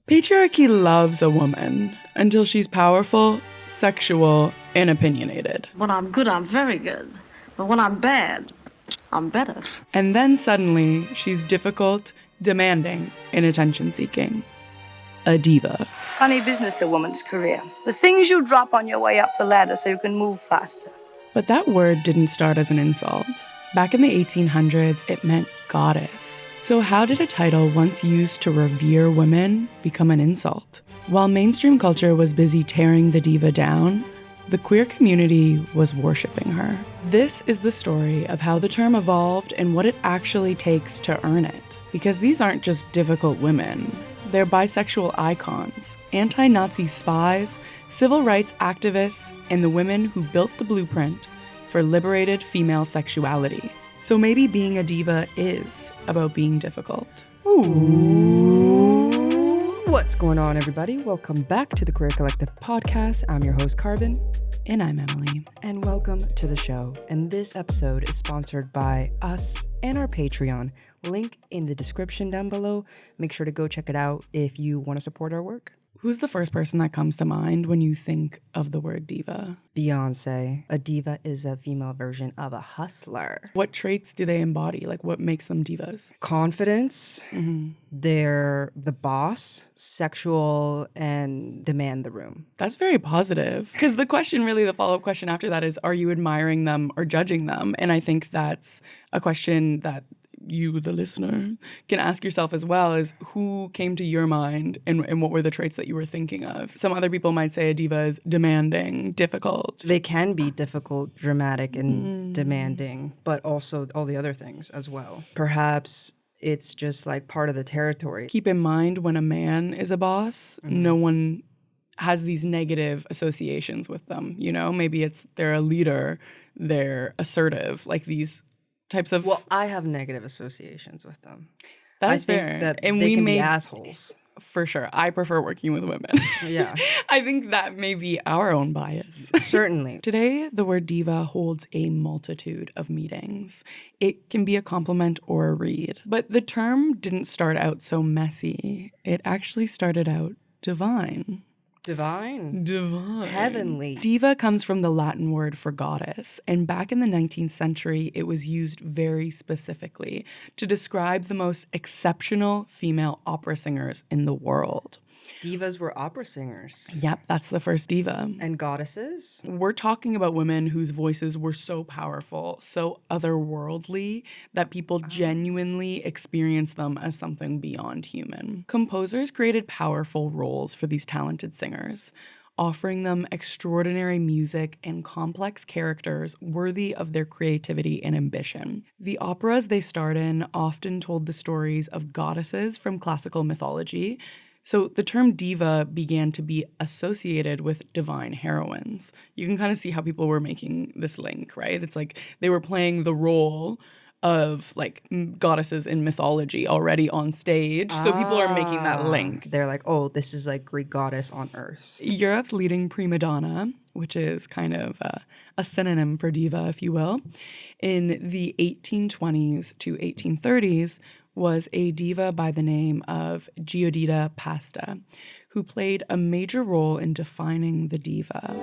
Patriarchy loves a woman until she's powerful, sexual, and opinionated. When I'm good, I'm very good. But when I'm bad, I'm better. And then suddenly, she's difficult, demanding, and attention-seeking. A diva. Funny business, a woman's career. The things you drop on your way up the ladder so you can move faster. But that word didn't start as an insult. Back in the 1800s, it meant goddess. So how did a title once used to revere women become an insult? While mainstream culture was busy tearing the diva down, the queer community was worshiping her. This is the story of how the term evolved and what it actually takes to earn it. Because these aren't just difficult women. They're bisexual icons, anti-Nazi spies, civil rights activists, and the women who built the blueprint for liberated female sexuality. So maybe being a diva is about being difficult. Ooh. What's going on, everybody? Welcome back to the Queer Collective podcast. I'm your host, Carbon. And I'm Emily. And welcome to the show. And this episode is sponsored by us and our Patreon. Link in the description down below. Make sure to go check it out if you want to support our work. Who's the first person that comes to mind when you think of the word diva? Beyonce. A diva is a female version of a hustler. What traits do they embody? Like, what makes them divas? Confidence. Mm-hmm. They're the boss, sexual, and demand the room. That's very positive. Because the question, really, the follow-up question after that is, are you admiring them or judging them? And I think that's a question that you, the listener, can ask yourself as well, is who came to your mind and what were the traits that you were thinking of? Some other people might say a diva is demanding, difficult. They can be difficult, dramatic, and demanding, but also all the other things as well. Perhaps it's just like part of the territory. Keep in mind, when a man is a boss, no one has these negative associations with them. You know, maybe it's they're a leader, they're assertive, like these types of... Well, I have negative associations with them. That's fair. I think that and they we can may be assholes. For sure. I prefer working with women. Yeah. I think that may be our own bias. Certainly. Today, the word diva holds a multitude of meanings. It can be a compliment or a read. But the term didn't start out so messy. It actually started out divine. Divine. Heavenly. Diva comes from the Latin word for goddess, and back in the 19th century, it was used very specifically to describe the most exceptional female opera singers in the world. Divas were opera singers. Yep, that's the first diva. And goddesses? We're talking about women whose voices were so powerful, so otherworldly, that people genuinely experienced them as something beyond human. Composers created powerful roles for these talented singers, offering them extraordinary music and complex characters worthy of their creativity and ambition. The operas they starred in often told the stories of goddesses from classical mythology. So the term diva began to be associated with divine heroines. You can kind of see how people were making this link, right? It's like they were playing the role of like goddesses in mythology already on stage. So people are making that link. They're like, oh, this is like Greek goddess on earth. Europe's leading prima donna, which is kind of a synonym for diva, if you will, in the 1820s to 1830s, was a diva by the name of Giuditta Pasta, who played a major role in defining the diva.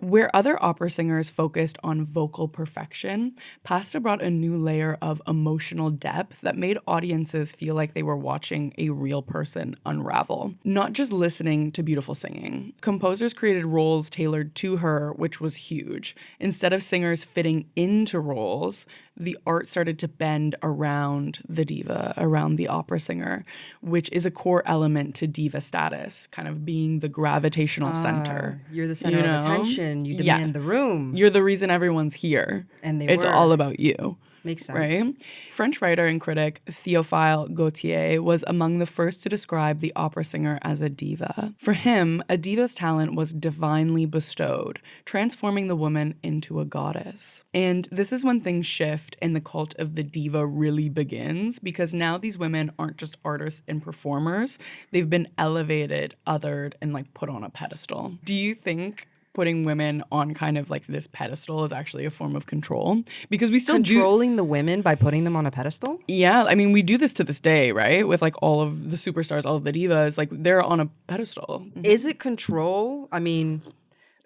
Where other opera singers focused on vocal perfection, Pasta brought a new layer of emotional depth that made audiences feel like they were watching a real person unravel, not just listening to beautiful singing. Composers created roles tailored to her, which was huge. Instead of singers fitting into roles, the art started to bend around the diva, around the opera singer, which is a core element to diva status, kind of being the gravitational center. You're the center of attention. You demand the room. You're the reason everyone's here. And it's all about you. Makes sense. Right? French writer and critic Théophile Gautier was among the first to describe the opera singer as a diva. For him, a diva's talent was divinely bestowed, transforming the woman into a goddess. And this is when things shift and the cult of the diva really begins, because now these women aren't just artists and performers. They've been elevated, othered, and like put on a pedestal. Do you think putting women on kind of like this pedestal is actually a form of control, because we still Controlling the women by putting them on a pedestal? Yeah, I mean, we do this to this day, right? With like all of the superstars, all of the divas, like they're on a pedestal. Is it control? I mean,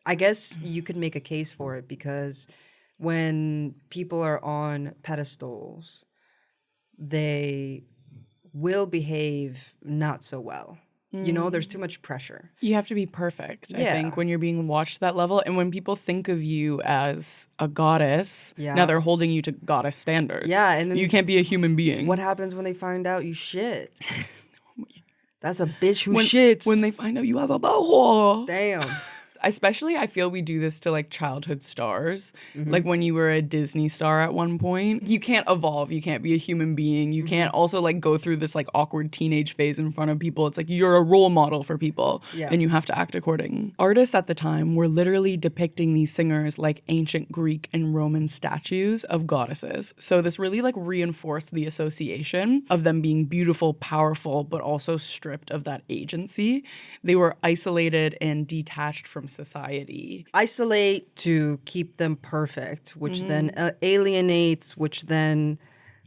I guess you could make a case for it, because when people are on pedestals, they will behave not so well. You know, there's too much pressure. You have to be perfect, I Yeah. think, when you're being watched to that level. And when people think of you as a goddess, Yeah. now they're holding you to goddess standards. Yeah, and then you can't be a human being. What happens when they find out you shit? That's a bitch who when, shits. when they find out you have a butthole. Damn. Especially, I feel we do this to like childhood stars. Like when you were a Disney star at one point, you can't evolve. You can't be a human being. You can't also like go through this like awkward teenage phase in front of people. It's like you're a role model for people, Yeah. and you have to act according. Artists at the time were literally depicting these singers like ancient Greek and Roman statues of goddesses. So this really like reinforced the association of them being beautiful, powerful, but also stripped of that agency. They were isolated and detached from society. Isolate to keep them perfect, which then alienates, which then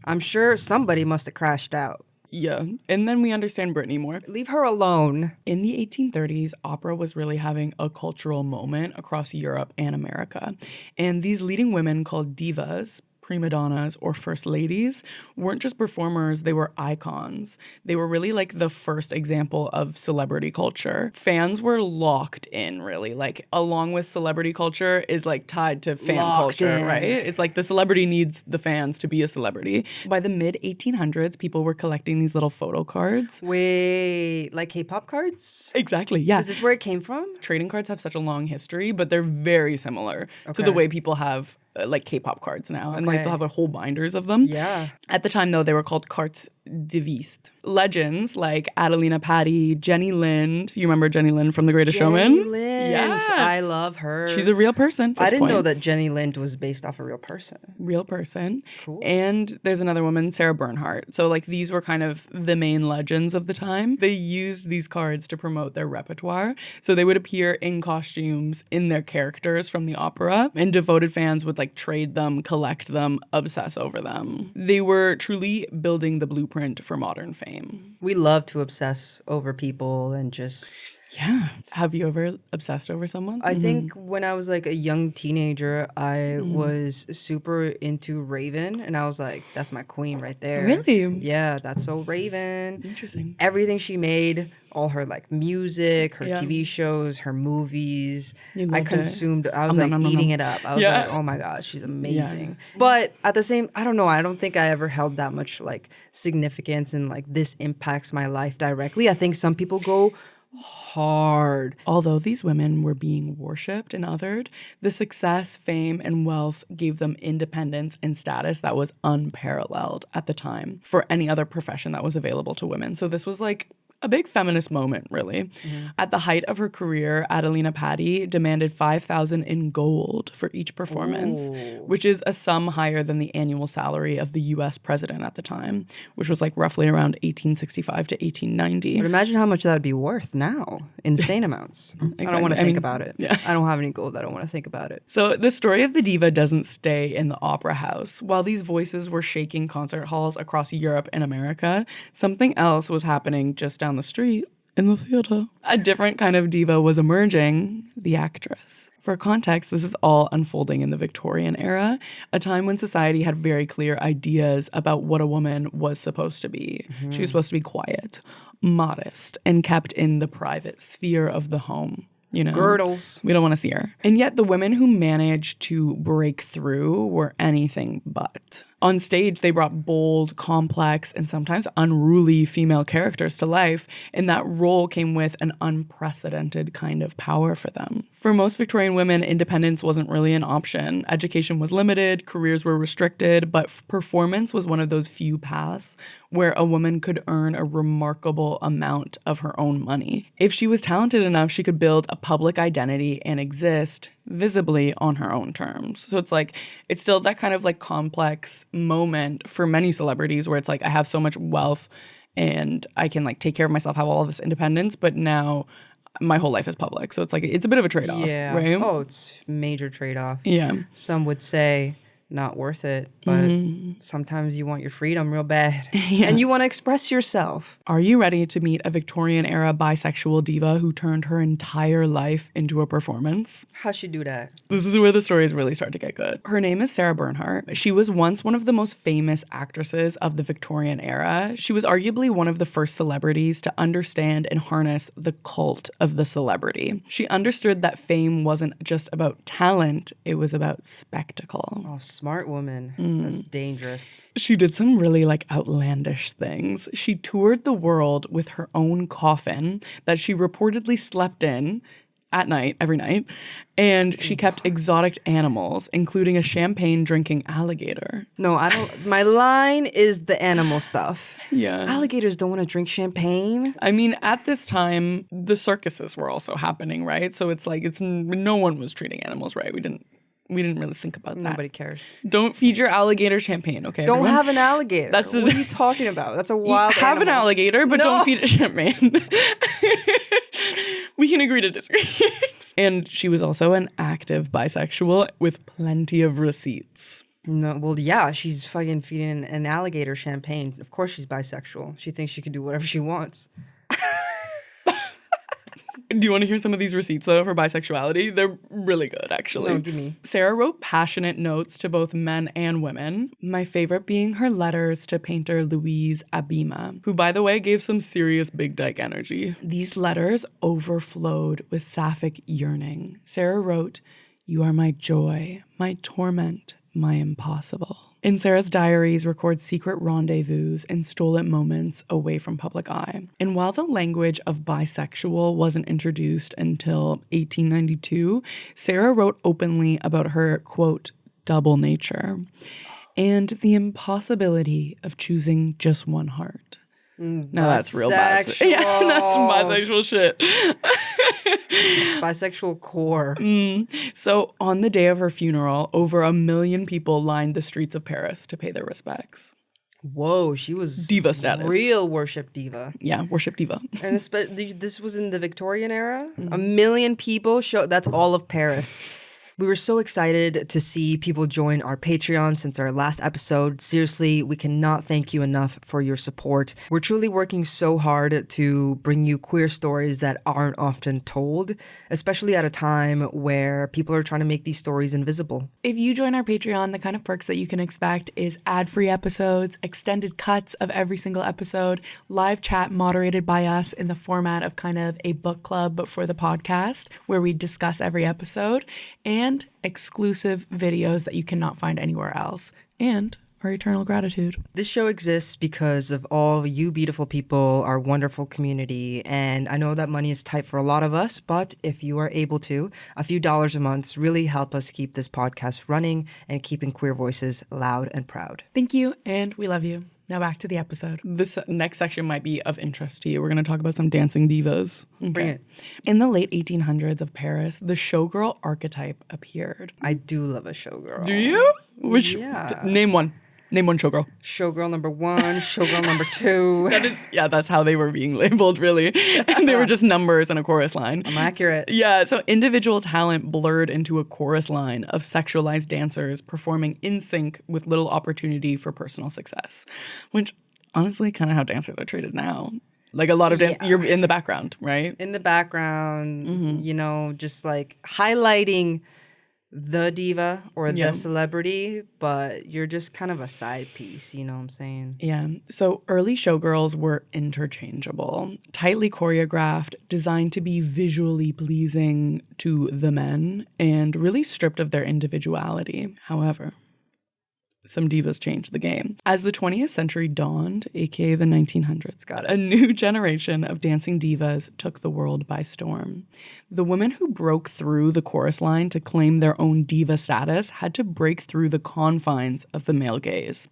I'm sure somebody must have crashed out. Yeah. And then we understand Britney more. Leave her alone. In the 1830s, opera was really having a cultural moment across Europe and America. And these leading women called divas, prima donnas, or first ladies weren't just performers, they were icons. They were really like the first example of celebrity culture. Fans were locked in, really. Like, along with celebrity culture is like tied to fan Locked culture, in. right? It's like the celebrity needs the fans to be a celebrity. By the mid 1800s, people were collecting these little photo cards. Wait, like K-pop cards? Exactly, yeah. Is this where it came from? Trading cards have such a long history, but they're very similar to Okay. the way people have like K-pop cards now, and like Okay. they'll have a whole binders of them. Yeah. At the time, though, they were called cartes devised. Legends like Adelina Patti, Jenny Lind. You remember Jenny Lind from The Greatest Showman? Jenny Lind. Yeah. I love her. She's a real person. At I this didn't know point. that Jenny Lind was based off a real person. Real person. Cool. And there's another woman, Sarah Bernhardt. So like these were kind of the main legends of the time. They used these cards to promote their repertoire. So they would appear in costumes in their characters from the opera, and devoted fans would like trade them, collect them, obsess over them. They were truly building the blueprint for modern fame. We love to obsess over people and just... Yeah. Have you ever obsessed over someone? I think when I was like a young teenager, I was super into Raven, and I was like, that's my queen right there. Really? Yeah, that's so Raven. Interesting. Everything she made, all her like music, her Yeah. TV shows, her movies, You I loved it. consumed. I was Nom, like nom, nom, eating nom. it up. I was Yeah. like, oh my god, she's amazing. But at the same, I don't know. I don't think I ever held that much like significance and like this impacts my life directly. I think some people go hard. Although these women were being worshipped and othered, the success, fame, and wealth gave them independence and status that was unparalleled at the time for any other profession that was available to women. So this was like a big feminist moment, really. At the height of her career, Adelina Patti demanded $5,000 in gold for each performance, which is a sum higher than the annual salary of the U.S. president at the time, which was like roughly around 1865 to 1890. But imagine how much that would be worth now. Insane amounts. I don't Exactly. want to I think mean, about it. yeah. I don't have any gold. I don't want to think about it. So the story of the diva doesn't stay in the opera house. While these voices were shaking concert halls across Europe and America, something else was happening just down the street in the theater. A different kind of diva was emerging, the actress. For context, this is all unfolding in the Victorian era, a time when society had very clear ideas about what a woman was supposed to be. She was supposed to be quiet, modest, and kept in the private sphere of the home. You know, Girdles. we don't want to see her. And yet the women who managed to break through were anything but. On stage, they brought bold, complex, and sometimes unruly female characters to life, and that role came with an unprecedented kind of power for them. For most Victorian women, independence wasn't really an option. Education was limited, careers were restricted, but performance was one of those few paths where a woman could earn a remarkable amount of her own money. If she was talented enough, she could build a public identity and exist visibly on her own terms. So it's like, it's still that kind of like complex moment for many celebrities where it's like, I have so much wealth and I can like take care of myself, have all this independence, but now my whole life is public. So it's like, it's a bit of a trade-off, Yeah. right? Oh, it's major trade-off. Yeah. Some would say not worth it, but sometimes you want your freedom real bad. And you want to express yourself. Are you ready to meet a Victorian-era bisexual diva who turned her entire life into a performance? How'd she do that? This is where the stories really start to get good. Her name is Sarah Bernhardt. She was once one of the most famous actresses of the Victorian era. She was arguably one of the first celebrities to understand and harness the cult of the celebrity. She understood that fame wasn't just about talent, it was about spectacle. Oh, smart woman. That's dangerous. She did some really like outlandish things. She toured the world with her own coffin that she reportedly slept in at night, every night. And she kept exotic animals, including a champagne drinking alligator. No, I don't. My line is the animal stuff. Yeah. Alligators don't want to drink champagne. I mean, at this time, the circuses were also happening, right? So it's like, no one was treating animals right. We didn't really think about that. Nobody cares. Don't feed your alligator champagne, okay? Don't everyone? have an alligator. That's what are you talking about? That's a wild Have an animal. alligator, but No. don't feed it champagne. We can agree to disagree. And she was also an active bisexual with plenty of receipts. No, well, yeah, she's fucking feeding an alligator champagne. Of course she's bisexual. She thinks she can do whatever she wants. Do you want to hear some of these receipts, though, for bisexuality? They're really good, actually. No, give me. Sarah wrote passionate notes to both men and women, my favorite being her letters to painter Louise Abima, who, by the way, gave some serious big dyke energy. These letters overflowed with sapphic yearning. Sarah wrote, "You are my joy, my torment, my impossible." In Sarah's diaries records secret rendezvous and stolen moments away from public eye. And while the language of bisexual wasn't introduced until 1892, Sarah wrote openly about her, quote, double nature and the impossibility of choosing just one heart. Now that's real bisexual. Yeah, that's bisexual shit. It's bisexual core. So on the day of her funeral, over 1 million people lined the streets of Paris to pay their respects. Whoa, she was Diva status. Real worship diva. Yeah, worship diva. And this was in the Victorian era. 1 million people show. That's all of Paris. We were so excited to see people join our Patreon since our last episode. Seriously, we cannot thank you enough for your support. We're truly working so hard to bring you queer stories that aren't often told, especially at a time where people are trying to make these stories invisible. If you join our Patreon, the kind of perks that you can expect is ad-free episodes, extended cuts of every single episode, live chat moderated by us in the format of kind of a book club, but for the podcast, where we discuss every episode, and exclusive videos that you cannot find anywhere else, and our eternal gratitude. This show exists because of all you beautiful people, our wonderful community, and I know that money is tight for a lot of us, but if you are able to, a few dollars a month really help us keep this podcast running and keeping queer voices loud and proud. Thank you, and we love you. Now back to the episode. This next section might be of interest to you. We're going to talk about some dancing divas. Okay. Bring it. In the late 1800s of Paris, the showgirl archetype appeared. I do love a showgirl. Do you? Which? Yeah. Name one. Name one showgirl. Showgirl number 1, showgirl number 2. That's how they were being labeled, really. And they were just numbers in a chorus line. I'm accurate. Yeah, so individual talent blurred into a chorus line of sexualized dancers performing in sync with little opportunity for personal success, which honestly kind of how dancers are treated now. Like a lot of you're in the background, right? In the background, you know, just like highlighting the diva or the celebrity, but you're just kind of a side piece, you know what I'm saying? Yeah. So early showgirls were interchangeable, tightly choreographed, designed to be visually pleasing to the men, and really stripped of their individuality. However, some divas changed the game. As the 20th century dawned, aka the 1900s, a new generation of dancing divas took the world by storm. The women who broke through the chorus line to claim their own diva status had to break through the confines of the male gaze.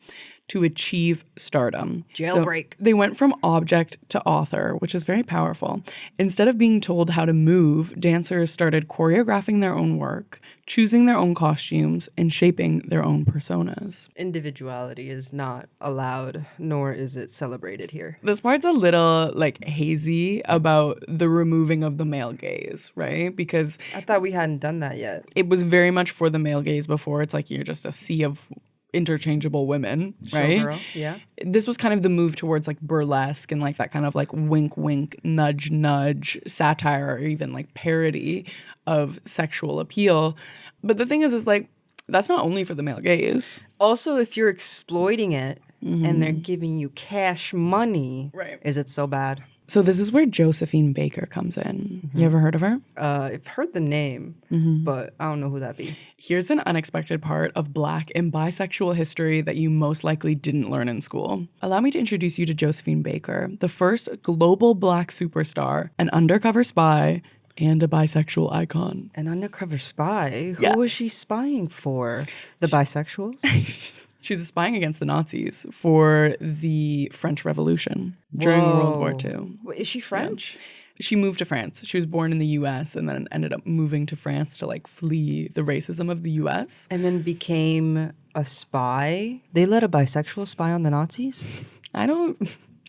to achieve stardom. Jailbreak. So they went from object to author, which is very powerful. Instead of being told how to move, dancers started choreographing their own work, choosing their own costumes, and shaping their own personas. Individuality is not allowed, nor is it celebrated here. This part's a little like hazy about the removing of the male gaze, right? Because I thought we hadn't done that yet. it was very much for the male gaze before. It's like you're just a sea of interchangeable women, right? Showgirl, yeah. This was kind of the move towards like burlesque and like that kind of like wink wink nudge nudge satire or even like parody of sexual appeal. But the thing is like that's not only for the male gaze. Also, if you're exploiting it and they're giving you cash money, Right. is it so bad? So this is where Josephine Baker comes in. You ever heard of her? I've heard the name, but I don't know who that be. Here's an unexpected part of Black and bisexual history that you most likely didn't learn in school. Allow me to introduce you to Josephine Baker, the first global Black superstar, an undercover spy, and a bisexual icon. An undercover spy? Yeah. Who was she spying for? The bisexuals? She was spying against the Nazis for the French Revolution during World War II. Wait, is she French? She moved to France. She was born in the US and then ended up moving to France to like flee the racism of the US. And then became a spy? They let a bisexual spy on the Nazis?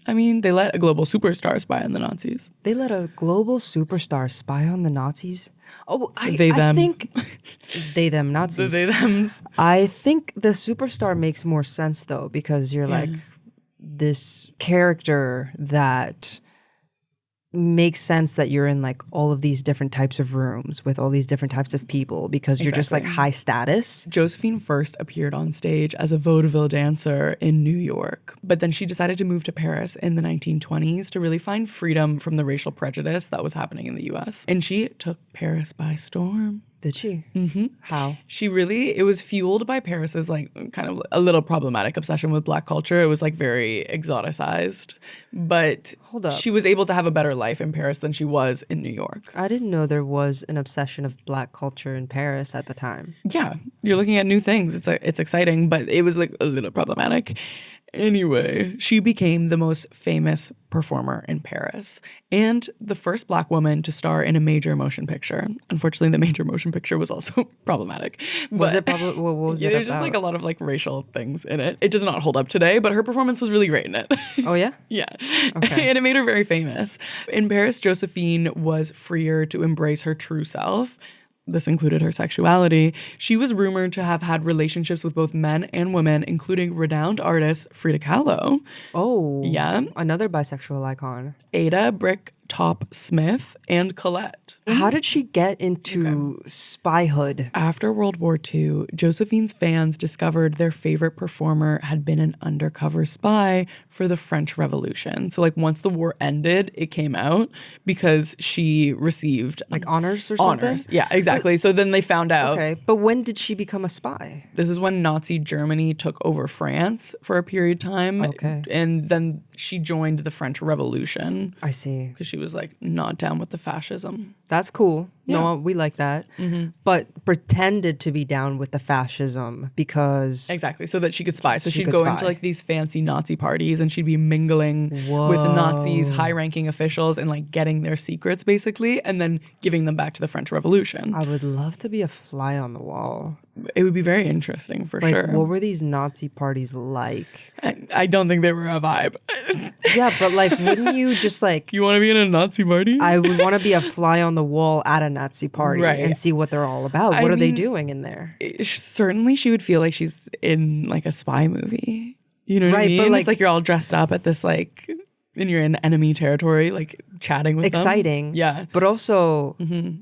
They let a global superstar spy on the Nazis. They let a global superstar spy on the Nazis? Oh, I them. think they, them, Nazis. They, thems. I think the superstar makes more sense though, because you're like this character that makes sense that you're in like all of these different types of rooms with all these different types of people because you're just like high status. Josephine first appeared on stage as a vaudeville dancer in New York, but then she decided to move to Paris in the 1920s to really find freedom from the racial prejudice that was happening in the US. And she took Paris by storm. Did she? Mm-hmm. How? It was fueled by Paris's like kind of a little problematic obsession with Black culture. It was like very exoticized, but Hold up. she was able to have a better life in Paris than she was in New York. I didn't know there was an obsession of Black culture in Paris at the time. Yeah, you're looking at new things. It's exciting, but it was like a little problematic. Anyway, she became the most famous performer in Paris and the first Black woman to star in a major motion picture. Unfortunately, the major motion picture was also problematic. Was it probably? What was it There's about? just like a lot of like racial things in it. It does not hold up today, but her performance was really great in it. Oh yeah? Yeah. Okay. And it made her very famous. In Paris, Josephine was freer to embrace her true self. This included her sexuality. She was rumored to have had relationships with both men and women, including renowned artist Frida Kahlo. Oh. Yeah. Another bisexual icon. Ada Bricktop Smith, and Colette. How did she get into spyhood? After World War II, Josephine's fans discovered their favorite performer had been an undercover spy for the French Revolution. So like once the war ended, it came out because she received Like honors or something? honors. Yeah, exactly. So then they found out. Okay, but when did she become a spy? This is when Nazi Germany took over France for a period of time. Okay. And then she joined the French Revolution I see. because she was like not down with the fascism. That's cool. Yeah. No, we like that. But pretended to be down with the fascism because... Exactly, so that she could spy. So She she'd could go spy. into like these fancy Nazi parties and she'd be mingling with Nazis, high-ranking officials and like getting their secrets basically and then giving them back to the French Revolution. I would love to be a fly on the wall. It would be very interesting for Like, sure. what were these Nazi parties like? I don't think they were a vibe. Yeah, but like, wouldn't you just like... You want to be in a Nazi party? I would want to be a fly on the wall at a Nazi party Right. and see what they're all about. I What are they mean, doing in there? Certainly she would feel like she's in like a spy movie. You know what I Right, mean? but, like- It's like you're all dressed up at this like, and you're in enemy territory, like chatting with them. Exciting. Yeah. But also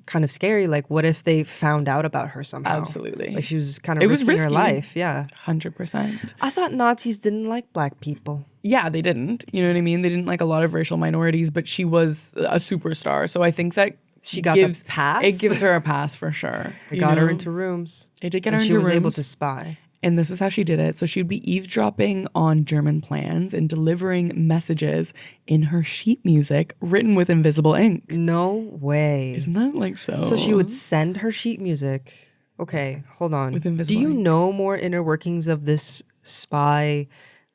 kind of scary. Like, what if they found out about her somehow? Absolutely. Like, she was kind of It was risking her risky. life. Yeah. 100%. I thought Nazis didn't like Black people. Yeah, they didn't. You know what I mean? They didn't like a lot of racial minorities, but she was a superstar. So I think that She got the pass? It gives her a pass for sure. It You got her know? into rooms. It did get and her she into was able rooms. to spy. And this is how she did it. So she'd be eavesdropping on German plans and delivering messages in her sheet music written with invisible ink. No way. Isn't that like so? So she would send her sheet music. Okay, hold on. With Do invisible you ink. know more inner workings of this spy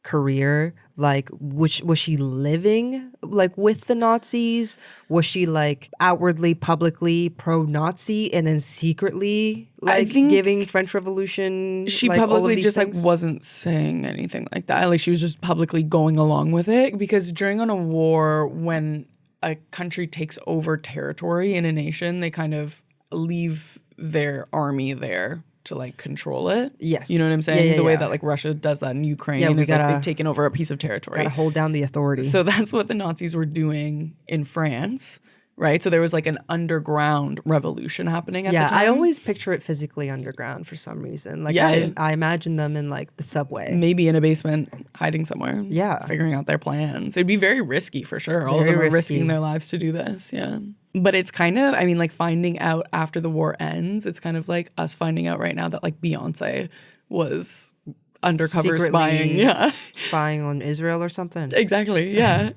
career? Like, was she living like with the Nazis? Was she like outwardly, publicly pro-Nazi, and then secretly like think giving French Revolution? She like, all of publicly these just things? like wasn't saying anything like that. Like she was just publicly going along with it, because during a war, when a country takes over territory in a nation, they kind of leave their army there to like control it. Yes. You know what I'm saying? Yeah, the way yeah. that like Russia does that in Ukraine Yeah, we is like gotta- they've taken over a piece of territory. Gotta hold down the authority. So that's what the Nazis were doing in France, right? So there was like an underground revolution happening at the time. I always picture it physically underground for some reason. Like Yeah. I imagine them in like the subway. Maybe in a basement, hiding somewhere. Yeah. Figuring out their plans. It'd be very risky for sure. All of Very them are risky. risking their lives to do this. Yeah. But it's kind of, I mean, like finding out after the war ends, it's kind of like us finding out right now that like Beyonce was undercover Secretly spying. Yeah. spying on Israel or something. Exactly. Yeah.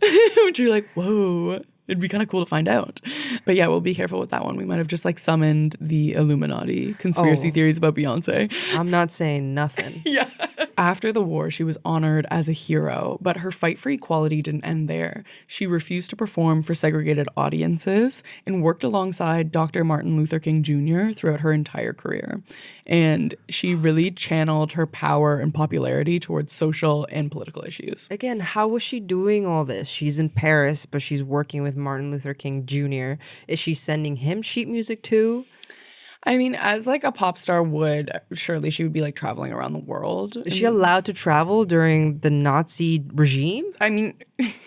Which you're like, whoa. It'd be kind of cool to find out. But yeah, we'll be careful with that one. We might have just like summoned the Illuminati conspiracy theories about Beyonce. I'm not saying nothing. Yeah. After the war, she was honored as a hero, but her fight for equality didn't end there. She refused to perform for segregated audiences and worked alongside Dr. Martin Luther King Jr. throughout her entire career. And she really channeled her power and popularity towards social and political issues. Again, how was she doing all this? She's in Paris, but she's working with Martin Luther King Jr. Is she sending him sheet music too? I mean, as like a pop star would, surely she would be like traveling around the world. Is she allowed to travel during the Nazi regime? I mean,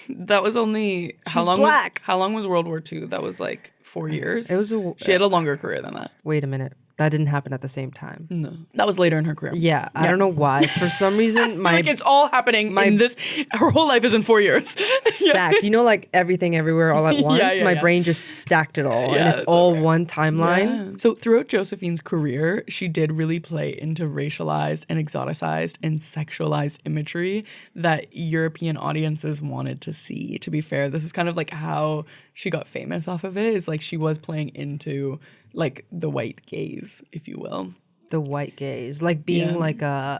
that was only how She's long? black. How long was World War II? That was like 4 years. It was a- She had a longer career than that. Wait a minute. That didn't happen at the same time. No, that was later in her career. Yeah, I don't know why. For some reason, my Like it's all happening in this. Her whole life is in 4 years. stacked. You know, like everything everywhere all at once. yeah, my yeah. brain just stacked it all, Yeah, and it's that's all okay. one timeline. Yeah. So throughout Josephine's career, she did really play into racialized and exoticized and sexualized imagery that European audiences wanted to see. To be fair, this is kind of like how she got famous off of it. Is like she was playing into like the white gaze, if you will. The white gaze, like being Yeah. like a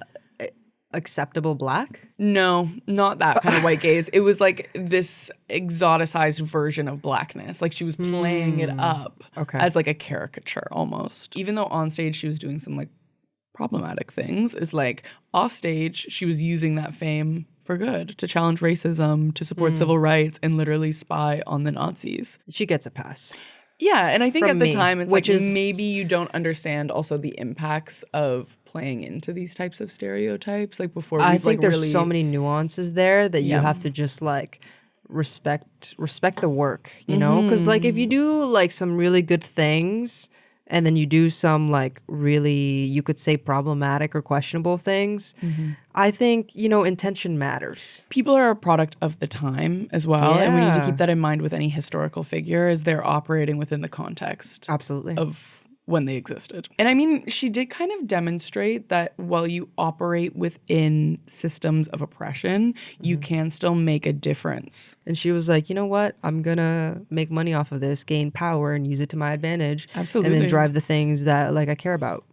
acceptable black. No, not that kind of white gaze. It was like this exoticized version of blackness. Like she was playing it up Okay. as like a caricature almost. Even though on stage she was doing some like problematic things, is like off stage she was using that fame for good, to challenge racism, to support civil rights, and literally spy on the Nazis. She gets a pass. Yeah, and I think From at the me, time it's which like is- maybe you don't understand also the impacts of playing into these types of stereotypes. Like before, I we've, think like, there's really, so many nuances there that you Yeah. have to just like respect the work, you know? Because like if you do like some really good things and then you do some like really, you could say problematic or questionable things, I think, you know, intention matters. people are a product of the time as well, and we need to Yeah. keep that in mind with any historical figure, as they're operating within the context Absolutely. of when they existed. And I mean, she did kind of demonstrate that while you operate within systems of oppression, you can still make a difference. And she was like, you know what? I'm going to make money off of this, gain power and use it to my advantage. And Absolutely. then drive the things that like I care about.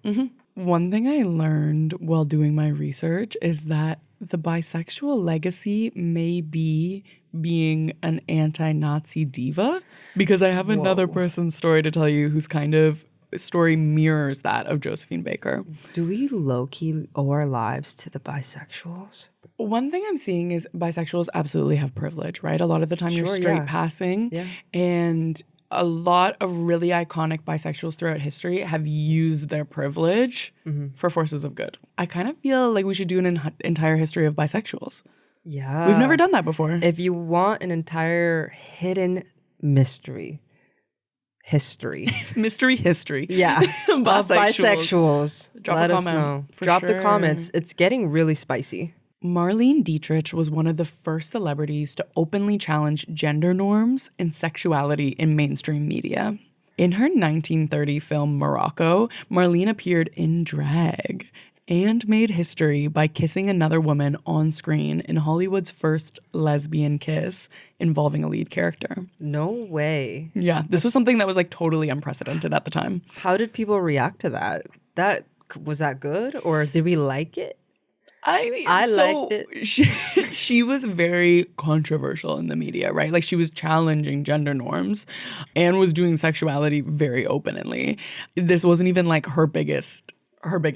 One thing I learned while doing my research is that the bisexual legacy may be being an anti-Nazi diva, because I have another person's story to tell you whose kind of story mirrors that of Josephine Baker. Do we low-key owe our lives to the bisexuals? One thing I'm seeing is bisexuals absolutely have privilege, right? A lot of the time you're Sure, straight yeah. passing. Yeah. And a lot of really iconic bisexuals throughout history have used their privilege for forces of good. I kind of feel like we should do an entire history of bisexuals. Yeah. We've never done that before. If you want an entire hidden mystery, history. Mystery history. Yeah. Bisexuals. Bisexuals. Drop a Let us comment, know. for Drop the sure. comments. It's getting really spicy. Marlene Dietrich was one of the first celebrities to openly challenge gender norms and sexuality in mainstream media. In her 1930 film Morocco, Marlene appeared in drag and made history by kissing another woman on screen in Hollywood's first lesbian kiss involving a lead character. No way. Yeah, this was something that was like totally unprecedented at the time. How did people react to that? Was that good or did we like it? I liked it. She was very controversial in the media, right? Like she was challenging gender norms and was doing sexuality very openly. This wasn't even like her biggest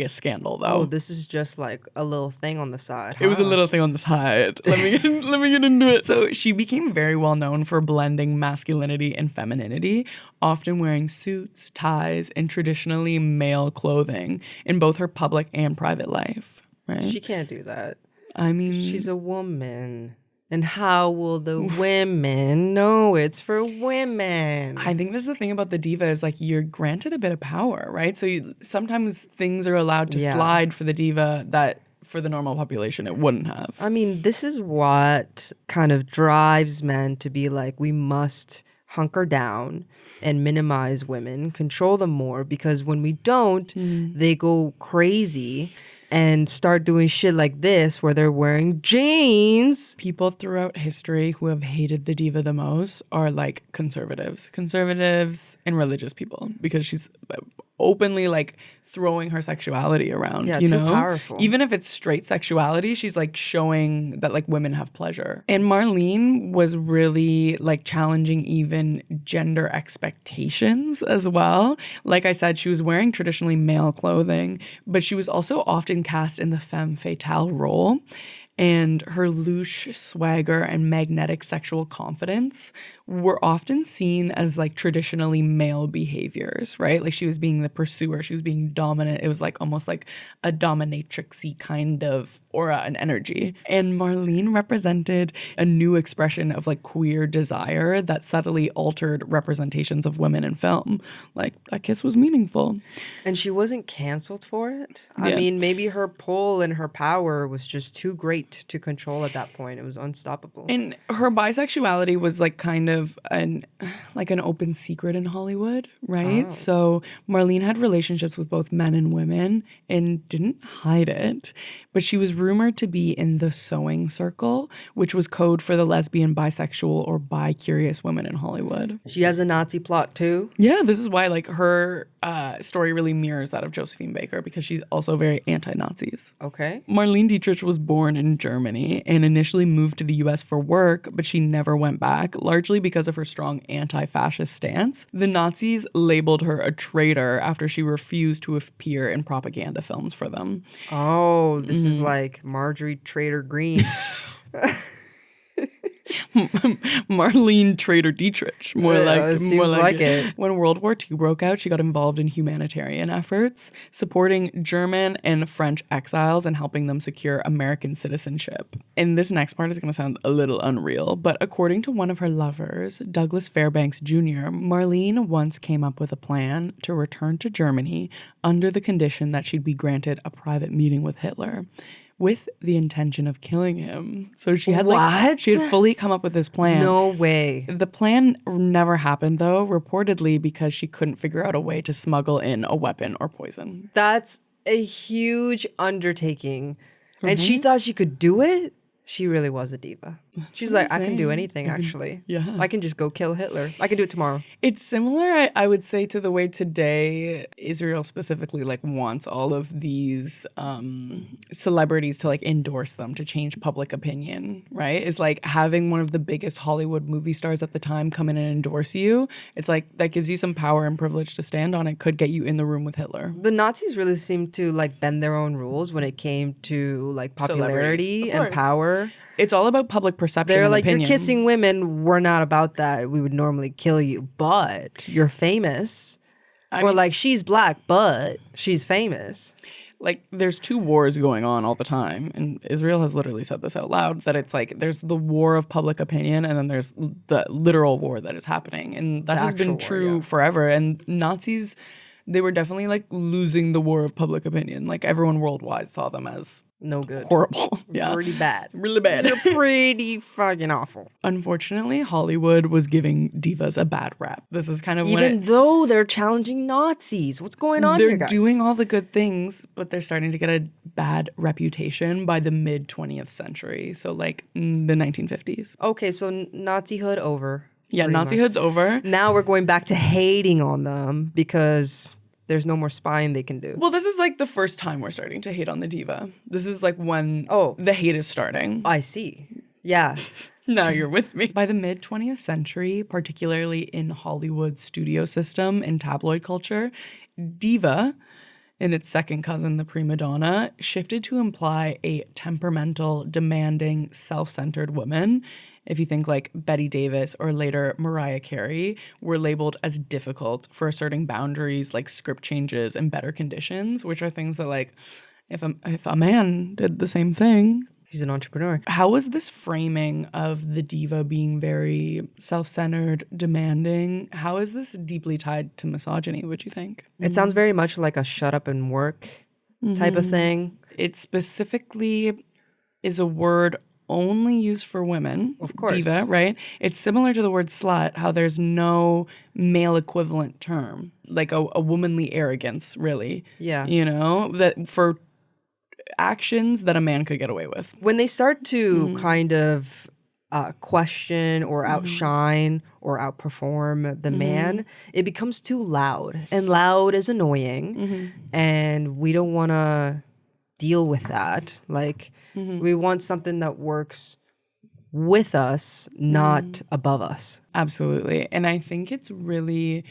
scandal, though. Oh, this is just like a little thing on the side, huh? It was a little thing on the side. Let me get into it. So she became very well known for blending masculinity and femininity, often wearing suits, ties, and traditionally male clothing in both her public and private life. Right? She can't do that. I mean, She's a woman. And how will the women know it's for women? I think that's the thing about the diva is like you're granted a bit of power, right? So sometimes things are allowed to slide for the diva that for the normal population it wouldn't have. I mean, this is what kind of drives men to be like, we must hunker down and minimize women, control them more, because when we don't, they go crazy and start doing shit like this where they're wearing jeans. People throughout history who have hated the diva the most are like conservatives and religious people, because she's openly like throwing her sexuality around, Yeah, you too know? powerful. Even if it's straight sexuality, she's like showing that like women have pleasure. And Marlene was really like challenging even gender expectations as well. Like I said, she was wearing traditionally male clothing, but she was also often cast in the femme fatale role. And her louche swagger and magnetic sexual confidence were often seen as like traditionally male behaviors, right? Like she was being the pursuer, she was being dominant. It was like almost like a dominatrixy kind of aura and energy. And Marlene represented a new expression of like queer desire that subtly altered representations of women in film. Like that kiss was meaningful. And she wasn't canceled for it. I Yeah. mean, maybe her pull and her power was just too great to control at that point. It was unstoppable. And her bisexuality was like kind of an open secret in Hollywood, right? Oh. So Marlene had relationships with both men and women and didn't hide it. But she was rumored to be in the sewing circle, which was code for the lesbian, bisexual, or bi-curious women in Hollywood. She has a Nazi plot too. Yeah, this is why like her story really mirrors that of Josephine Baker, because she's also very anti-Nazis. Okay. Marlene Dietrich was born in Germany and initially moved to the US for work, but she never went back, largely because of her strong anti-fascist stance. The Nazis labeled her a traitor after she refused to appear in propaganda films for them. Oh, this is like Marjorie Trader Green. Marlene Trader Dietrich, it seems like it. When World War II broke out, she got involved in humanitarian efforts, supporting German and French exiles and helping them secure American citizenship. And this next part is going to sound a little unreal, but according to one of her lovers, Douglas Fairbanks Jr., Marlene once came up with a plan to return to Germany under the condition that she'd be granted a private meeting with Hitler, with the intention of killing him. So she had she had fully come up with this plan. No way. The plan never happened though, reportedly because she couldn't figure out a way to smuggle in a weapon or poison. That's a huge undertaking. And she thought she could do it? She really was a diva. She's like, I can do anything, actually. Yeah. I can just go kill Hitler. I can do it tomorrow. It's similar, I would say, to the way today Israel specifically like wants all of these celebrities to like endorse them to change public opinion, right? It's like having one of the biggest Hollywood movie stars at the time come in and endorse you. It's like that gives you some power and privilege to stand on. It could get you in the room with Hitler. The Nazis really seemed to like bend their own rules when it came to like popularity and power. It's all about public perception. They're and like, opinion. you're kissing women. We're not about that. We would normally kill you, but you're famous. I or mean, like, she's black, but she's famous. like there's two wars going on all the time, and Israel has literally said this out loud, that it's like there's the war of public opinion and then there's the literal war that is happening, and that has been true forever. And Nazis, they were definitely like losing the war of public opinion. Like everyone worldwide saw them as no good, horrible, yeah, pretty bad, really bad. They're pretty fucking awful. Unfortunately, Hollywood was giving divas a bad rap. This is kind of even though they're challenging Nazis. What's going on here, guys? They're doing all the good things, but they're starting to get a bad reputation by the mid 20th century. So like the 1950s. Okay, so Nazihood over. Yeah, Nazihood's over. Now we're going back to hating on them because there's no more spying they can do. Well, this is like the first time we're starting to hate on the diva. This is like when the hate is starting. I see. Yeah. Now you're with me. By the mid 20th century, particularly in Hollywood's studio system and tabloid culture, diva, and its second cousin, the prima donna, shifted to imply a temperamental, demanding, self-centered woman. If you think like Betty Davis or later Mariah Carey were labeled as difficult for asserting boundaries like script changes and better conditions, which are things that like if a man did the same thing. He's an entrepreneur. How was this framing of the diva being very self-centered, demanding? How is this deeply tied to misogyny, would you think? It sounds very much like a shut up and work type of thing. It specifically is a word only used for women. Of course. Diva, right? It's similar to the word slut, how there's no male equivalent term, like a womanly arrogance, really. Yeah. You know, that for actions that a man could get away with. When they start to kind of question or outshine or outperform the man, it becomes too loud. And loud is annoying. And we don't want to deal with that. Like, we want something that works with us, not above us. Absolutely. And I think it's really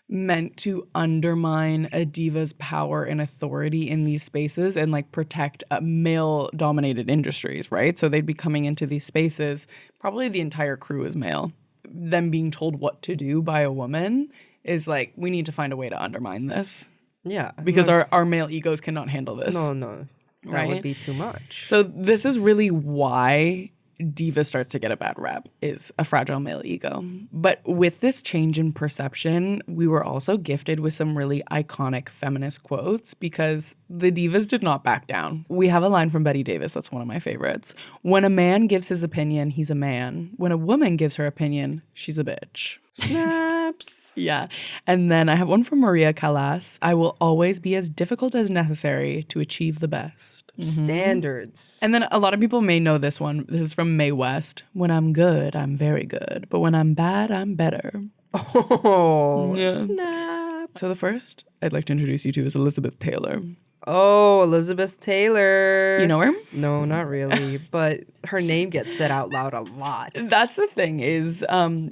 meant to undermine a diva's power and authority in these spaces and like protect male-dominated industries, right? So they'd be coming into these spaces, probably the entire crew is male. Them being told what to do by a woman is like, we need to find a way to undermine this. Yeah. Because our male egos cannot handle this. No. That Right? would be too much. So this is really why diva starts to get a bad rap, is a fragile male ego. But with this change in perception, we were also gifted with some really iconic feminist quotes because the divas did not back down. We have a line from Betty Davis that's one of my favorites. When a man gives his opinion, he's a man. When a woman gives her opinion, she's a bitch. Snaps. Yeah. And then I have one from Maria Callas. I will always be as difficult as necessary to achieve the best. Standards. And then a lot of people may know this one. This is from Mae West. When I'm good, I'm very good. But when I'm bad, I'm better. Oh, Yeah. snap. So the first I'd like to introduce you to is Elizabeth Taylor. Oh, Elizabeth Taylor. You know her? No, not really. But her name gets said out loud a lot. That's the thing is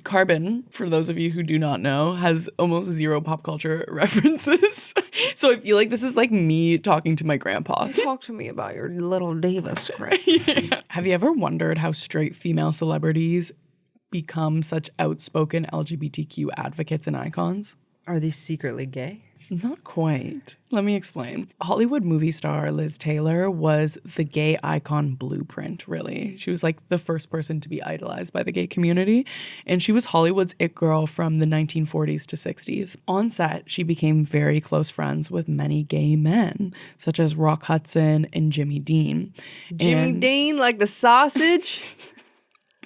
Carbon, for those of you who do not know, has almost zero pop culture references. So I feel like this is like me talking to my grandpa. Talk to me about your little diva script. Yeah. Have you ever wondered how straight female celebrities become such outspoken LGBTQ advocates and icons? Are these secretly gay? Not quite. Let me explain. Hollywood movie star Liz Taylor was the gay icon blueprint, really. She was like the first person to be idolized by the gay community, and she was Hollywood's it girl from the 1940s to 60s. On set, she became very close friends with many gay men, such as Rock Hudson and Jimmy Dean. Jimmy And- Dean, like the sausage?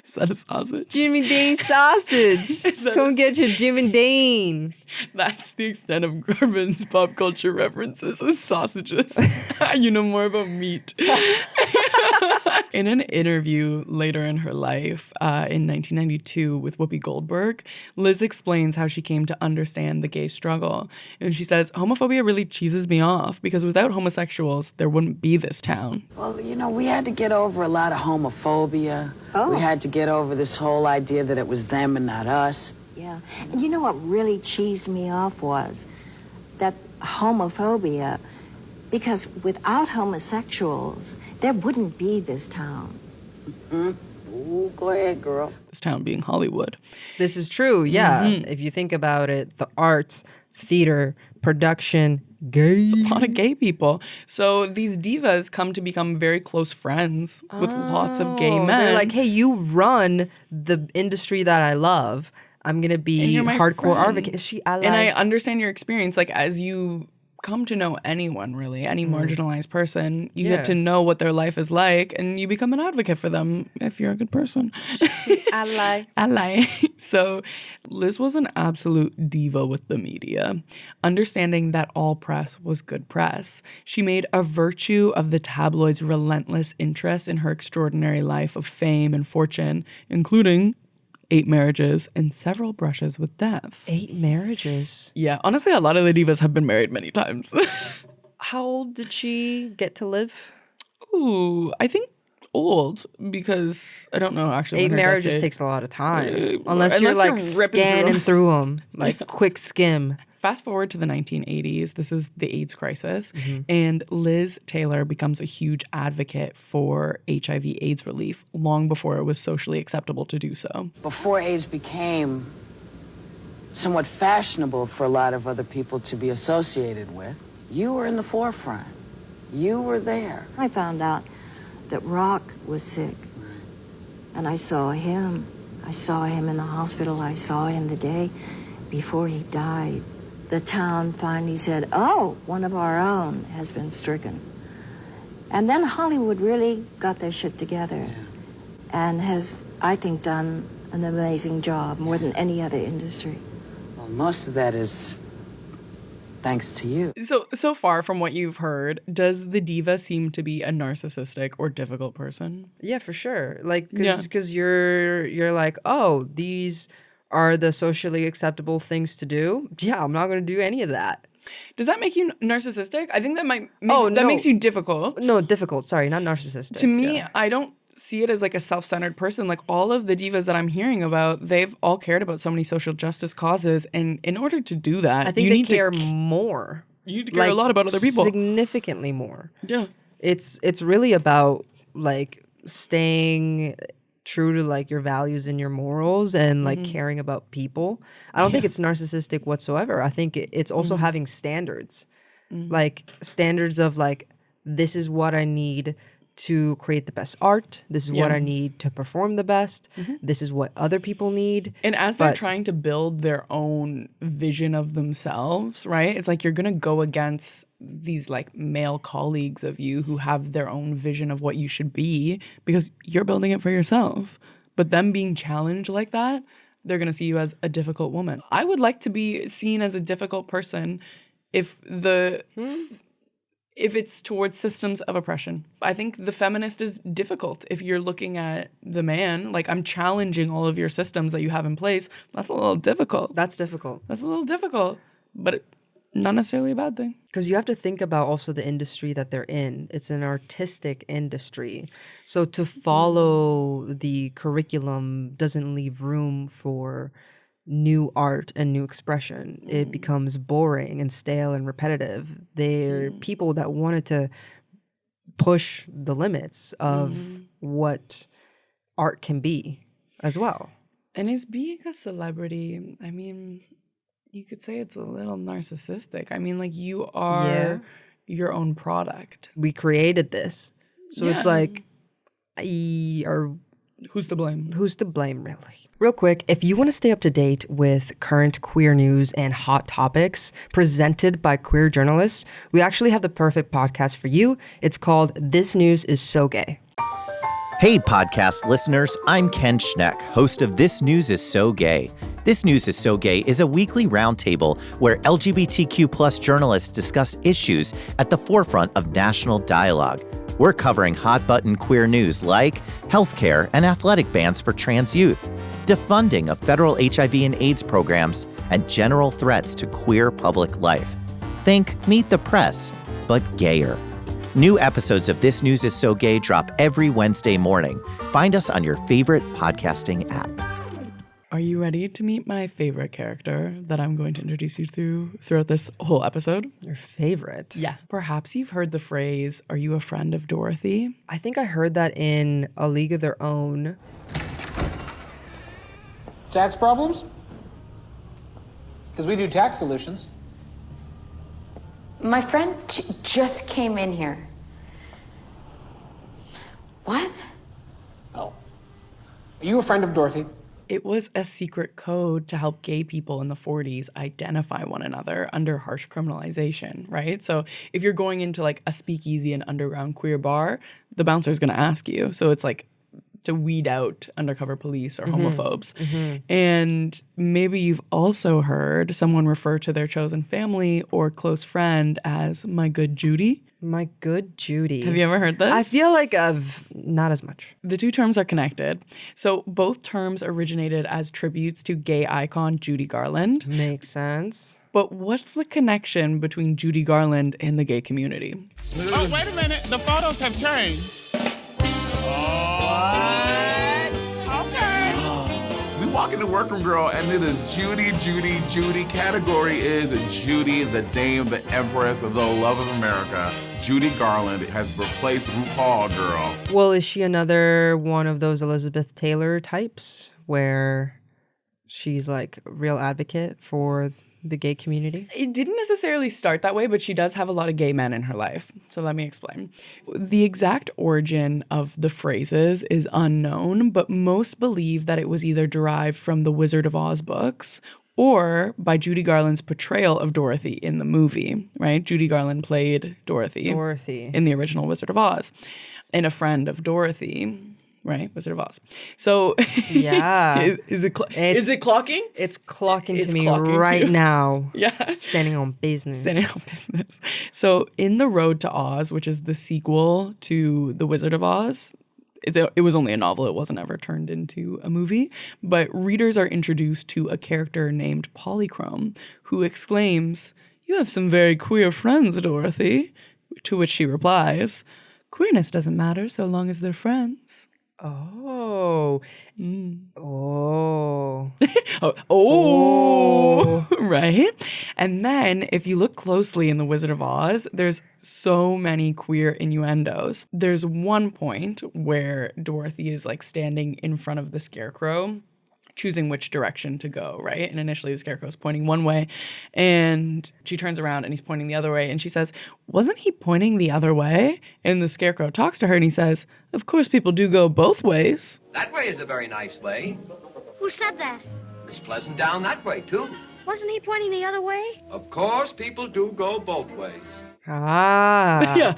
Is that a sausage? Jimmy Dean sausage. that Come get your Jimmy Dean. That's the extent of Garvin's pop culture references is sausages. You know more about meat. In an interview later in her life, in 1992 with Whoopi Goldberg, Liz explains how she came to understand the gay struggle. And she says, homophobia really cheeses me off because without homosexuals, there wouldn't be this town. Well, you know, we had to get over a lot of homophobia. Oh. We had to get over this whole idea that it was them and not us. Yeah. And you know what really cheesed me off was that homophobia, because without homosexuals, there wouldn't be this town. Ooh, go ahead, girl. This town being Hollywood. This is true, yeah. If you think about it, the arts, theater, production, gay. A lot of gay people. So these divas come to become very close friends with lots of gay men. They're like, hey, you run the industry that I love. I'm going to be And you're my hardcore friend. advocate. She, I like, And I understand your experience. Like, as you come to know anyone, really, any marginalized person, you Yeah. get to know what their life is like, and you become an advocate for them if you're a good person. ally. Ally. So Liz was an absolute diva with the media, understanding that all press was good press. She made a virtue of the tabloid's relentless interest in her extraordinary life of fame and fortune, including 8 marriages, and several brushes with death. 8 marriages. Yeah, honestly, a lot of the divas have been married many times. How old did she get to live? Ooh, I think old, because I don't know actually. 8 when her marriages decade- takes a lot of time. Unless you're unless like you're ripping through scanning 'em. through them, like quick skim. Fast forward to the 1980s. This is the AIDS crisis. And Liz Taylor becomes a huge advocate for HIV/AIDS relief long before it was socially acceptable to do so. Before AIDS became somewhat fashionable for a lot of other people to be associated with, you were in the forefront. You were there. I found out that Rock was sick. And I saw him. I saw him in the hospital. I saw him the day before he died. The town finally said, oh, one of our own has been stricken. And then Hollywood really got their shit together and has, I think, done an amazing job, more than any other industry. Well, most of that is thanks to you. So far from what you've heard, does the diva seem to be a narcissistic or difficult person? Yeah, for sure. Like, because you're like, oh, these are the socially acceptable things to do. Yeah, I'm not going to do any of that. Does that make you narcissistic? I think that no. makes you difficult. No, difficult. Sorry, not narcissistic. To me, I don't see it as like a self-centered person. Like all of the divas that I'm hearing about, they've all cared about so many social justice causes, and in order to do that, I think you they need care to more. You need to care a lot about other people. Significantly more. Yeah. It's really about like staying true to like your values and your morals and like caring about people. I don't think it's narcissistic whatsoever. I think it's also having standards. Like standards of like, this is what I need to create the best art. This is what I need to perform the best. This is what other people need. And as they're trying to build their own vision of themselves, right? It's like you're going to go against these like male colleagues of you who have their own vision of what you should be because you're building it for yourself. But them being challenged like that, they're going to see you as a difficult woman. I would like to be seen as a difficult person if it's towards systems of oppression. I think the feminist is difficult if you're looking at the man. Like, I'm challenging all of your systems that you have in place. That's a little difficult. That's difficult. That's a little difficult, but not necessarily a bad thing. Because you have to think about also the industry that they're in. It's an artistic industry. So to follow the curriculum doesn't leave room for new art and new expression. It becomes boring and stale and repetitive. They're people that wanted to push the limits of what art can be as well. And is being a celebrity, I mean, you could say it's a little narcissistic. I mean, like, you are your own product. We created this. So it's like, who's to blame? Who's to blame, really? Real quick, if you want to stay up to date with current queer news and hot topics presented by queer journalists, we actually have the perfect podcast for you. It's called This News Is So Gay. Hey, podcast listeners, I'm Ken Schneck, host of This News Is So Gay. This News Is So Gay is a weekly roundtable where LGBTQ+ journalists discuss issues at the forefront of national dialogue. We're covering hot-button queer news like healthcare and athletic bans for trans youth, defunding of federal HIV and AIDS programs, and general threats to queer public life. Think Meet the Press, but gayer. New episodes of This News Is So Gay drop every Wednesday morning. Find us on your favorite podcasting app. Are you ready to meet my favorite character that I'm going to introduce you throughout this whole episode? Your favorite? Yeah. Perhaps you've heard the phrase, "Are you a friend of Dorothy?" I think I heard that in A League of Their Own. Tax problems? Because we do tax solutions. My friend just came in here. What? Oh. Are you a friend of Dorothy? It was a secret code to help gay people in the 40s identify one another under harsh criminalization, right? So if you're going into like a speakeasy and underground queer bar, the bouncer's going to ask you. So it's like to weed out undercover police or homophobes. And maybe you've also heard someone refer to their chosen family or close friend as my good Judy. My good Judy. Have you ever heard this? I feel like not as much. The two terms are connected. So both terms originated as tributes to gay icon Judy Garland. Makes sense. But what's the connection between Judy Garland and the gay community? Oh, wait a minute. The photos have changed. We walk in the workroom, girl, and it is Judy. Category is Judy, the dame, the empress of the love of America. Judy Garland has replaced RuPaul, girl. Well, is she another one of those Elizabeth Taylor types where she's like a real advocate for the gay community? It didn't necessarily start that way, but she does have a lot of gay men in her life. So let me explain. The exact origin of the phrases is unknown, but most believe that it was either derived from the Wizard of Oz books or by Judy Garland's portrayal of Dorothy in the movie, right? Judy Garland played Dorothy in the original Wizard of Oz. And a friend of Dorothy, right? Wizard of Oz. So yeah. is it clocking? It's clocking It's to me clocking right too. now. Yeah. Standing on business. So in The Road to Oz, which is the sequel to The Wizard of Oz, it was only a novel. It wasn't ever turned into a movie. But readers are introduced to a character named Polychrome who exclaims, "You have some very queer friends, Dorothy." To which she replies, "Queerness doesn't matter so long as they're friends." Oh. Right? And then if you look closely in The Wizard of Oz, there's so many queer innuendos. There's one point where Dorothy is like standing in front of the scarecrow, choosing which direction to go, right? And initially the scarecrow's pointing one way and she turns around and he's pointing the other way and she says, "Wasn't he pointing the other way?" And the scarecrow talks to her and he says, "Of course people do go both ways." That way is a very nice way. Who said that? It's pleasant down that way, too. Wasn't he pointing the other way? Of course, people do go both ways. Ah. Yeah.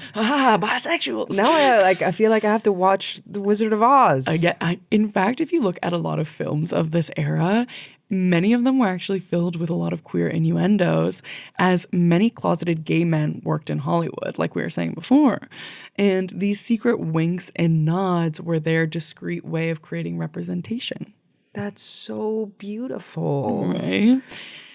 Bisexuals. Now I feel like I have to watch The Wizard of Oz. In fact, if you look at a lot of films of this era, many of them were actually filled with a lot of queer innuendos, as many closeted gay men worked in Hollywood, like we were saying before. And these secret winks and nods were their discreet way of creating representation. That's so beautiful. Right?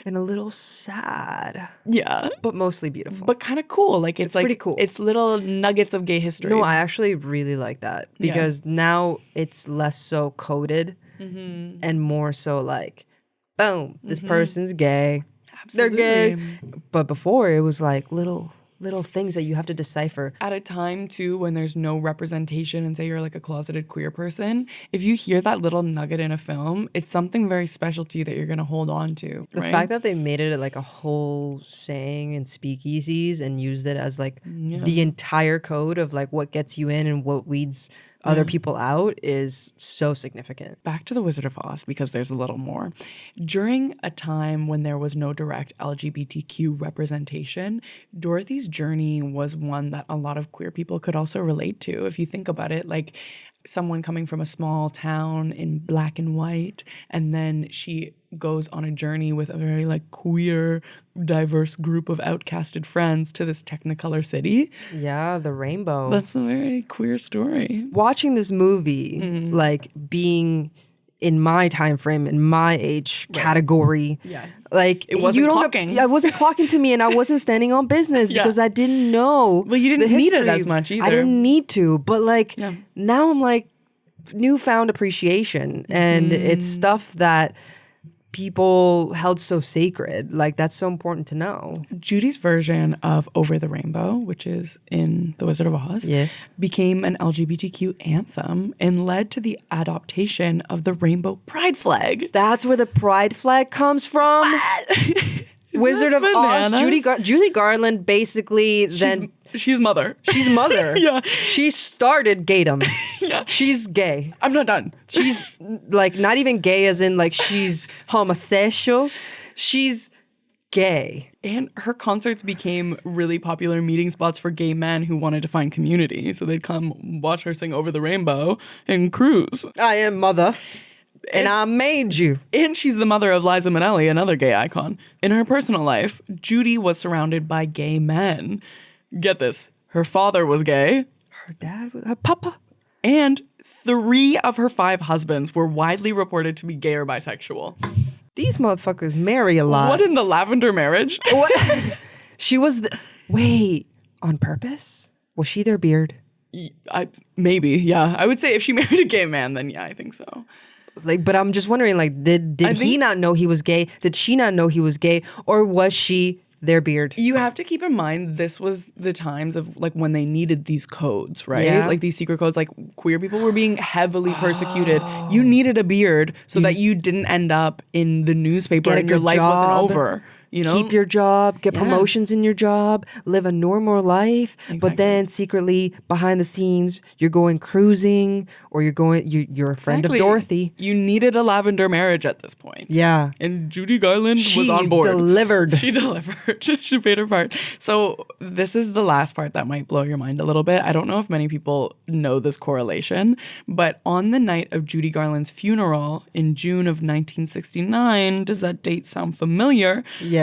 And a little sad. Yeah. But mostly beautiful. But kind of cool. Like it's like pretty cool. It's little nuggets of gay history. No, I actually really like that because now it's less so coded and more so like, boom, this person's gay. Absolutely. They're gay. But before it was like little things that you have to decipher. At a time, too, when there's no representation and say you're like a closeted queer person, if you hear that little nugget in a film, it's something very special to you that you're going to hold on to. The fact that they made it like a whole saying in speakeasies and used it as like the entire code of like what gets you in and what weeds other people out is so significant. Back to The Wizard of Oz, because there's a little more. During a time when there was no direct LGBTQ representation, Dorothy's journey was one that a lot of queer people could also relate to. If you think about it, like someone coming from a small town in black and white, and then she goes on a journey with a very like queer, diverse group of outcasted friends to this Technicolor city. Yeah, the rainbow. That's a very queer story. Watching this movie, like being in my time frame, in my age category, like it wasn't clocking. I wasn't clocking to me, and I wasn't standing on business because I didn't know. Well, you didn't need it as much either. I didn't need to, but like now I'm like newfound appreciation, and it's stuff that people held so sacred. Like that's so important to know. Judy's version of Over the Rainbow, which is in The Wizard of Oz, became an LGBTQ anthem and led to the adoption of the rainbow pride flag. That's where the pride flag comes from? Wizard of Oz, Judy Garland basically She's mother. She's mother. Yeah. She started gaydom. She's gay. I'm not done. She's like not even gay as in like she's homosexual. She's gay. And her concerts became really popular meeting spots for gay men who wanted to find community. So they'd come watch her sing Over the Rainbow and cruise. I am mother. And I made you. And she's the mother of Liza Minnelli, another gay icon. In her personal life, Judy was surrounded by gay men. Get this. Her father was gay. Her dad was papa. And 3 of her 5 husbands were widely reported to be gay or bisexual. These motherfuckers marry a lot. What in the lavender marriage? What? She was wait, on purpose? Was she their beard? Maybe, yeah. I would say if she married a gay man, then yeah, I think so. Like, but I'm just wondering, like, did he not know he was gay? Did she not know he was gay? Or was she their beard? You have to keep in mind this was the times of like when they needed these codes, right? Yeah. Like these secret codes, like queer people were being heavily persecuted. You needed a beard so that you didn't end up in the newspaper and your life wasn't over. You know? Keep your job, get promotions in your job, live a normal life, but then secretly behind the scenes, you're going cruising or you're a friend of Dorothy. You needed a lavender marriage at this point. Yeah. And Judy Garland was on board. Delivered. She delivered. She played her part. So this is the last part that might blow your mind a little bit. I don't know if many people know this correlation, but on the night of Judy Garland's funeral in June of 1969, does that date sound familiar? Yes.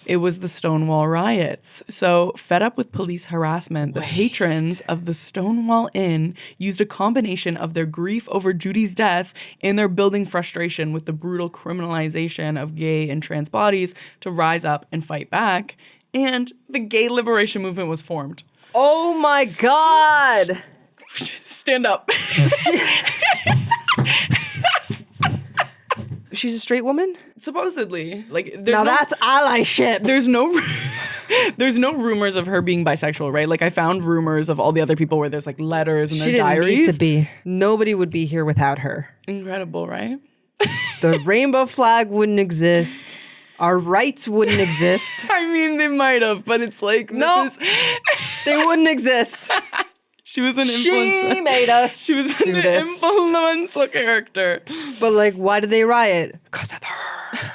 It was the Stonewall riots. So, fed up with police harassment, the patrons of the Stonewall Inn used a combination of their grief over Judy's death and their building frustration with the brutal criminalization of gay and trans bodies to rise up and fight back. And the gay liberation movement was formed. Oh my God. Stand up. She's a straight woman? Supposedly. Like, now that's allyship. There's no rumors of her being bisexual, right? Like I found rumors of all the other people where there's like letters and their diaries. She didn't need to be. Nobody would be here without her. Incredible, right? The rainbow flag wouldn't exist. Our rights wouldn't exist. I mean, they might have, but it's like no, they wouldn't exist. She was an influencer. She made us. She was an influential character. But like, why did they riot? Because of her.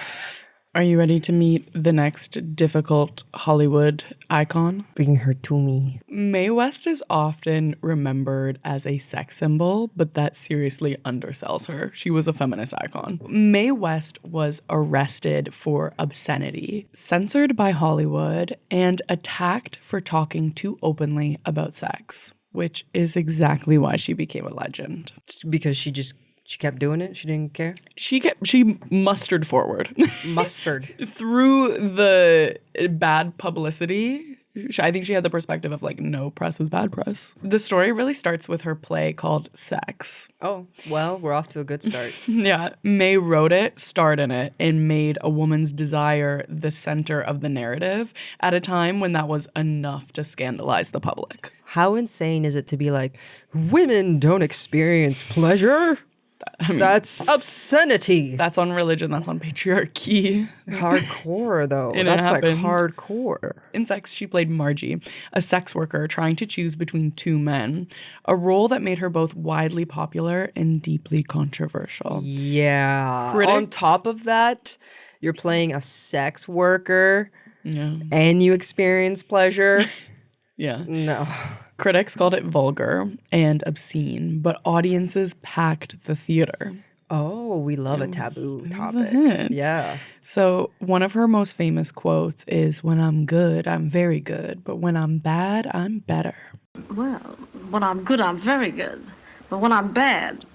Are you ready to meet the next difficult Hollywood icon? Bring her to me. Mae West is often remembered as a sex symbol, but that seriously undersells her. She was a feminist icon. Mae West was arrested for obscenity, censored by Hollywood, and attacked for talking too openly about sex, which is exactly why she became a legend. Because she kept doing it? She didn't care? She mustered forward. Mustered. Through the bad publicity, I think she had the perspective of like, no press is bad press. The story really starts with her play called Sex. Oh, well, we're off to a good start. Yeah. Mae wrote it, starred in it, and made a woman's desire the center of the narrative at a time when that was enough to scandalize the public. How insane is it to be like, women don't experience pleasure? I mean, that's obscenity. That's on religion. That's on patriarchy. Hardcore, though. And that's like hardcore. In Sex, she played Margie, a sex worker trying to choose between 2 men, a role that made her both widely popular and deeply controversial. Yeah. On top of that, you're playing a sex worker and you experience pleasure. Yeah. No. Critics called it vulgar and obscene, but audiences packed the theater. Oh, we love a taboo topic. Yeah. So one of her most famous quotes is, "When I'm good, I'm very good, but when I'm bad, I'm better." Well, when I'm good, I'm very good. But when I'm bad,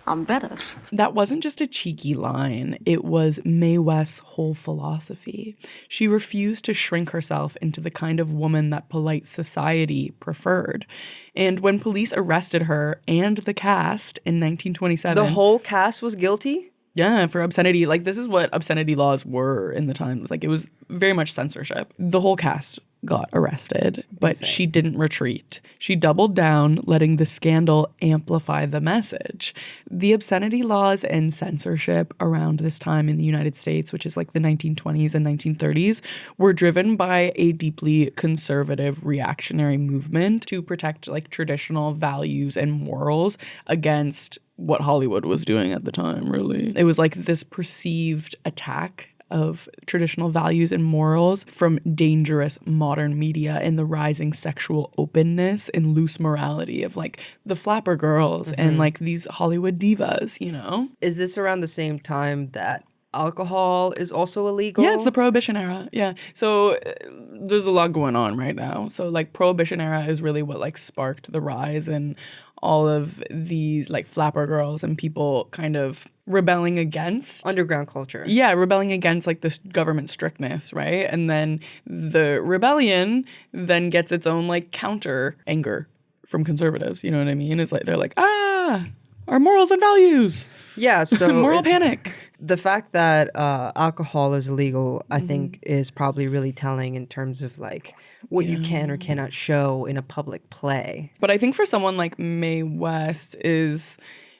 I'm better. That wasn't just a cheeky line. It was Mae West's whole philosophy. She refused to shrink herself into the kind of woman that polite society preferred. And when police arrested her and the cast in 1927... The whole cast was guilty? Yeah, for obscenity. Like, this is what obscenity laws were in the time. Like, it was very much censorship. The whole cast got arrested, but she didn't retreat. She doubled down, letting the scandal amplify the message. The obscenity laws and censorship around this time in the United States, which is like the 1920s and 1930s, were driven by a deeply conservative reactionary movement to protect like traditional values and morals against what Hollywood was doing at the time, really. It was like this perceived attack of traditional values and morals from dangerous modern media and the rising sexual openness and loose morality of like the flapper girls and like these Hollywood divas, you know? Is this around the same time that alcohol is also illegal. Yeah, it's the Prohibition era. Yeah. So there's a lot going on right now. So like Prohibition era is really what like sparked the rise and all of these like flapper girls and people kind of rebelling against underground culture. Yeah, rebelling against like this government strictness, right? And then the rebellion then gets its own like counter anger from conservatives. You know what I mean? It's like they're like, our morals and values. Yeah, so moral panic. The fact that alcohol is illegal, I think, is probably really telling in terms of like what you can or cannot show in a public play. But I think for someone like Mae West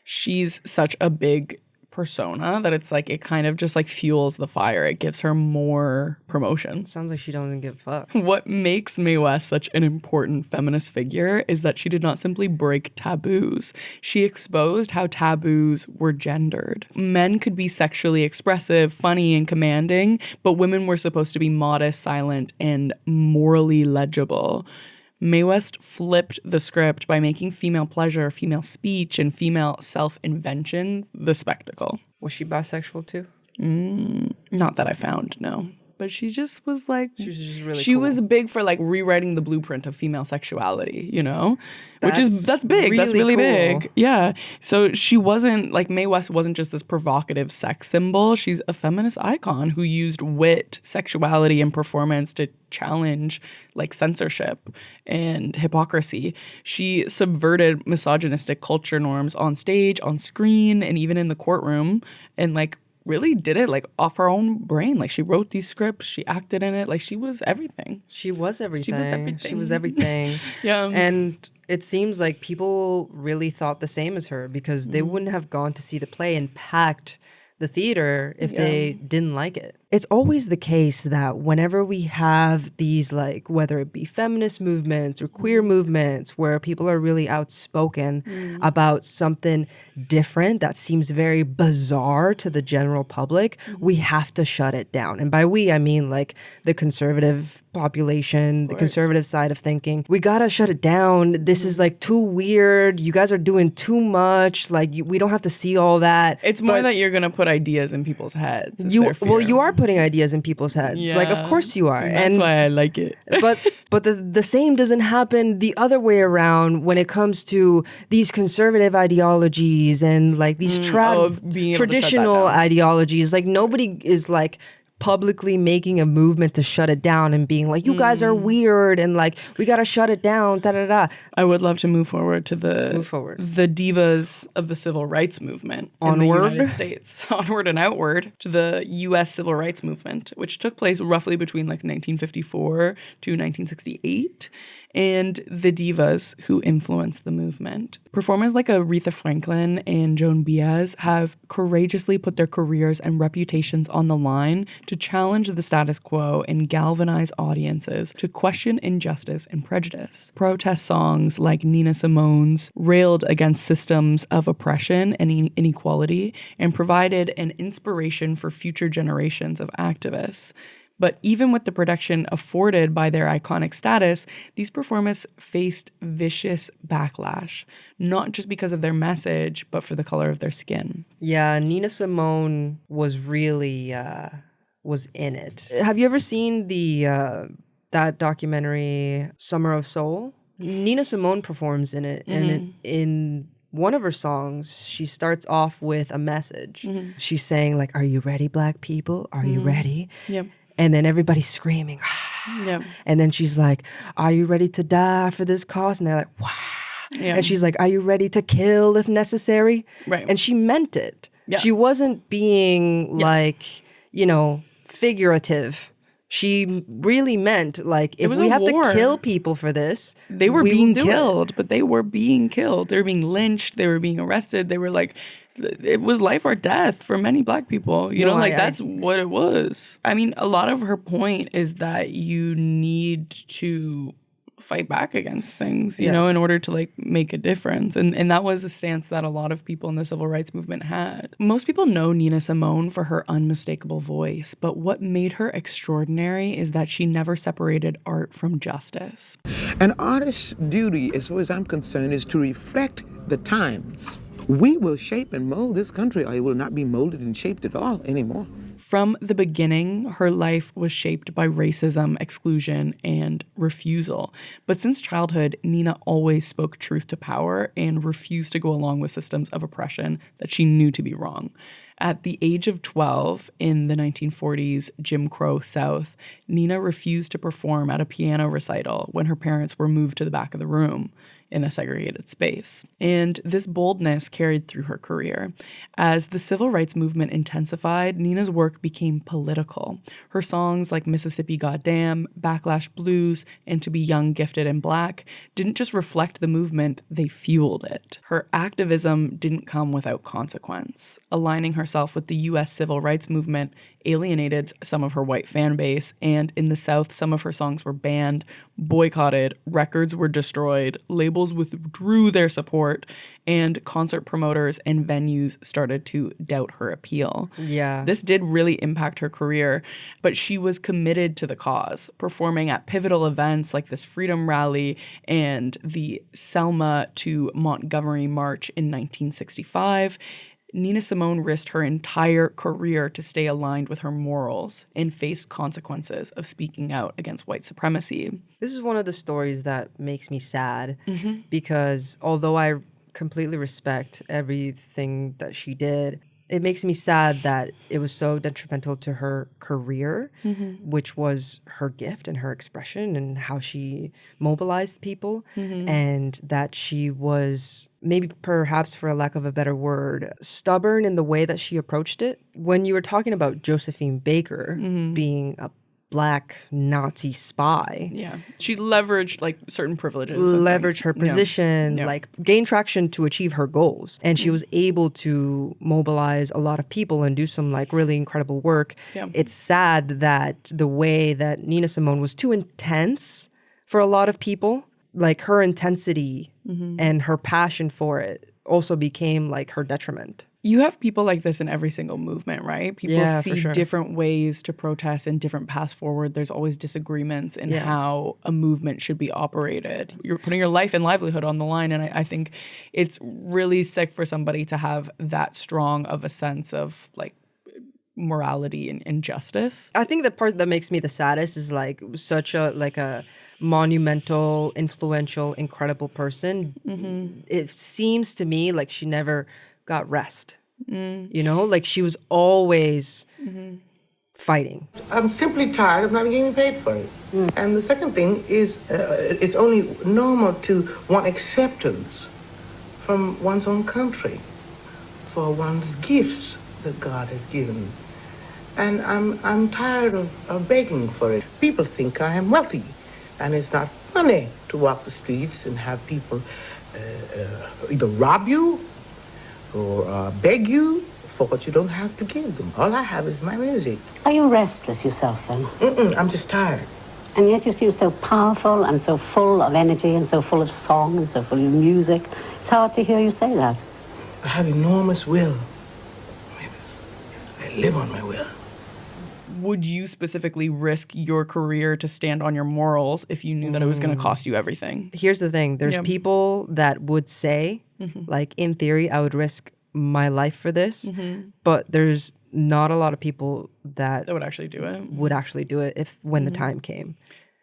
she's such a big persona that it's like it kind of just like fuels the fire. It gives her more promotion. Sounds like she doesn't give a fuck. What makes Mae West such an important feminist figure is that she did not simply break taboos. She exposed how taboos were gendered. Men could be sexually expressive, funny, and commanding, but women were supposed to be modest, silent, and morally legible. Mae West flipped the script by making female pleasure, female speech, and female self-invention the spectacle. Was she bisexual too? Not that I found, no. But she just was like... She was just really She cool. was big for like rewriting the blueprint of female sexuality, you know? That's big. Really That's really cool. big. Yeah. So she wasn't... Like Mae West wasn't just this provocative sex symbol. She's a feminist icon who used wit, sexuality, and performance to challenge like censorship and hypocrisy. She subverted misogynistic culture norms on stage, on screen, and even in the courtroom. And like really did it like off her own brain. Like she wrote these scripts, she acted in it. Like she was everything. She was everything. She was everything. Yeah. And it seems like people really thought the same as her because they wouldn't have gone to see the play and packed the theater if they didn't like it. It's always the case that whenever we have these, like, whether it be feminist movements or queer movements where people are really outspoken about something different that seems very bizarre to the general public, we have to shut it down. And by we, I mean like the conservative population, the conservative side of thinking. We gotta shut it down. This is like too weird. You guys are doing too much. Like we don't have to see all that. It's more that you're gonna put ideas in people's heads. You are putting ideas in people's heads. Yeah. Like, of course you are. And that's why I like it. but the same doesn't happen the other way around when it comes to these conservative ideologies and like these traditional ideologies. Like nobody is like publicly making a movement to shut it down and being like, you guys are weird and like we gotta shut it down. Da da da. I would love to move forward to the divas of the civil rights movement in the United States. Onward and outward to the U.S. civil rights movement, which took place roughly between like 1954 to 1968. And the divas who influenced the movement. Performers like Aretha Franklin and Joan Baez have courageously put their careers and reputations on the line to challenge the status quo and galvanize audiences to question injustice and prejudice. Protest songs like Nina Simone's railed against systems of oppression and inequality and provided an inspiration for future generations of activists. But even with the protection afforded by their iconic status, these performers faced vicious backlash, not just because of their message, but for the color of their skin. Yeah, Nina Simone was really was in it. Have you ever seen that documentary Summer of Soul? Nina Simone performs in it, and in one of her songs, she starts off with a message. She's saying like, "Are you ready, Black people? Are you ready?" Yep. And then everybody's screaming. Yep. And then she's like, "Are you ready to die for this cause?" And they're like, "Wow." Yeah. And she's like, "Are you ready to kill if necessary?" Right. And she meant it. Yeah. She wasn't being like, figurative. She really meant like, if we have to kill people for this, they were being killed, but they were being killed. They were being lynched. They were being arrested. They were like, it was life or death for many Black people. That's what it was. I mean, a lot of her point is that you need to fight back against things, you know, in order to like make a difference. And that was a stance that a lot of people in the civil rights movement had. Most people know Nina Simone for her unmistakable voice, but what made her extraordinary is that she never separated art from justice. An artist's duty, as far as I'm concerned, is to reflect the times. We will shape and mold this country, or it will not be molded and shaped at all anymore. From the beginning, her life was shaped by racism, exclusion, and refusal. But since childhood, Nina always spoke truth to power and refused to go along with systems of oppression that she knew to be wrong. At the age of 12, in the 1940s Jim Crow South, Nina refused to perform at a piano recital when her parents were moved to the back of the room in a segregated space. And this boldness carried through her career. As the civil rights movement intensified, Nina's work became political. Her songs like Mississippi Goddamn, Backlash Blues, and To Be Young, Gifted, and Black didn't just reflect the movement, they fueled it. Her activism didn't come without consequence. Aligning herself with the U.S. civil rights movement alienated some of her white fan base, and in the South, some of her songs were banned, boycotted, records were destroyed, labels withdrew their support, and concert promoters and venues started to doubt her appeal. Yeah. This did really impact her career, but she was committed to the cause, performing at pivotal events like this Freedom Rally and the Selma to Montgomery March in 1965. Nina Simone risked her entire career to stay aligned with her morals and face consequences of speaking out against white supremacy. This is one of the stories that makes me sad because although I completely respect everything that she did, it makes me sad that it was so detrimental to her career, which was her gift and her expression and how she mobilized people, and that she was, maybe perhaps for a lack of a better word, stubborn in the way that she approached it. When you were talking about Josephine Baker being a Black Nazi spy. Yeah. She leveraged like certain privileges. Leveraged her position, like gain traction to achieve her goals. And she was able to mobilize a lot of people and do some like really incredible work. Yeah. It's sad that the way that Nina Simone was too intense for a lot of people, like her intensity and her passion for it also became like her detriment. You have people like this in every single movement, right? People see different ways to protest and different paths forward. There's always disagreements in how a movement should be operated. You're putting your life and livelihood on the line, and I think it's really sick for somebody to have that strong of a sense of like morality and justice. I think the part that makes me the saddest is like such a monumental, influential, incredible person. It seems to me like she never got rest. You know, like she was always fighting. I'm simply tired of not getting paid for it. And the second thing is it's only normal to want acceptance from one's own country for one's gifts that God has given. And I'm tired of begging for it. People think I am wealthy, and it's not funny to walk the streets and have people either rob you or beg you for what you don't have to give them. All I have is my music. Are you restless yourself then? I'm just tired. And yet you seem so powerful and so full of energy and so full of song and so full of music. It's hard to hear you say that. I have enormous will. I live on my will. Would you specifically risk your career to stand on your morals if you knew that it was going to cost you everything? Here's the thing. There's people that would say, like, in theory, I would risk my life for this. But there's not a lot of people that would actually do it. Would actually do it when the time came.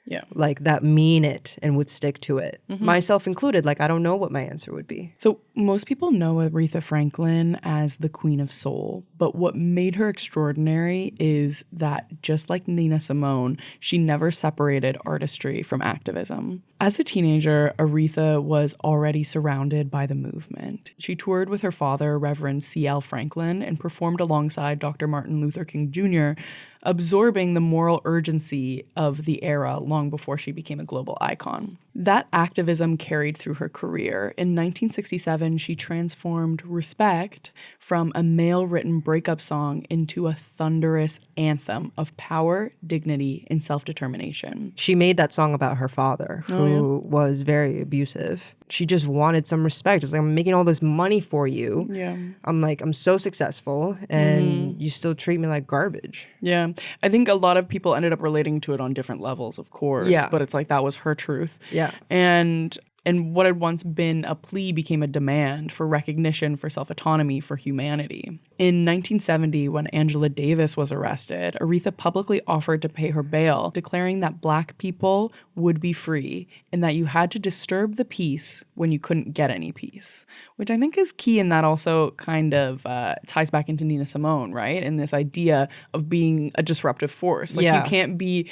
Yeah. Like that mean it and would stick to it. Myself included, like I don't know what my answer would be. So most people know Aretha Franklin as the Queen of Soul, but what made her extraordinary is that just like Nina Simone, she never separated artistry from activism. As a teenager, Aretha was already surrounded by the movement. She toured with her father, Reverend C.L. Franklin, and performed alongside Dr. Martin Luther King Jr., absorbing the moral urgency of the era long before she became a global icon. That activism carried through her career. In 1967, she transformed Respect from a male-written breakup song into a thunderous anthem of power, dignity, and self-determination. She made that song about her father, who was very abusive. She just wanted some respect. It's like, I'm making all this money for you. Yeah. I'm so successful, and you still treat me like garbage. Yeah. I think a lot of people ended up relating to it on different levels, of course. Yeah. But it's like that was her truth. Yeah. And And what had once been a plea became a demand for recognition, for self-autonomy, for humanity. In 1970, when Angela Davis was arrested, Aretha publicly offered to pay her bail, declaring that Black people would be free and that you had to disturb the peace when you couldn't get any peace, which I think is key, and that also kind of ties back into Nina Simone, right? And this idea of being a disruptive force. Like you can't be...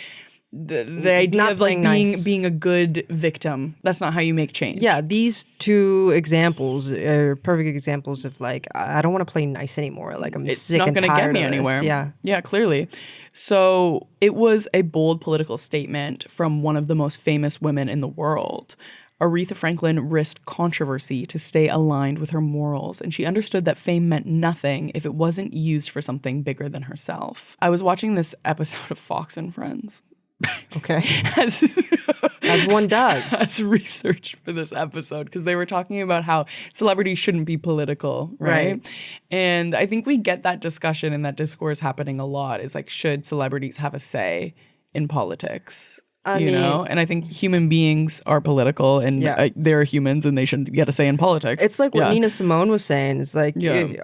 The idea Not of like nice. being a good victim. That's not how you make change. Yeah, these two examples are perfect examples of like, I don't want to play nice anymore. Like I'm sick and tired of this. It's not going to get me anywhere. Yeah. Yeah, clearly. So it was a bold political statement from one of the most famous women in the world. Aretha Franklin risked controversy to stay aligned with her morals, and she understood that fame meant nothing if it wasn't used for something bigger than herself. I was watching this episode of Fox and Friends. Okay. As one does. As research for this episode, because they were talking about how celebrities shouldn't be political, right? And I think we get that discussion and that discourse happening a lot is like, should celebrities have a say in politics? You know? And I think human beings are political and they're humans and they shouldn't get a say in politics. It's like what Nina Simone was saying. It's like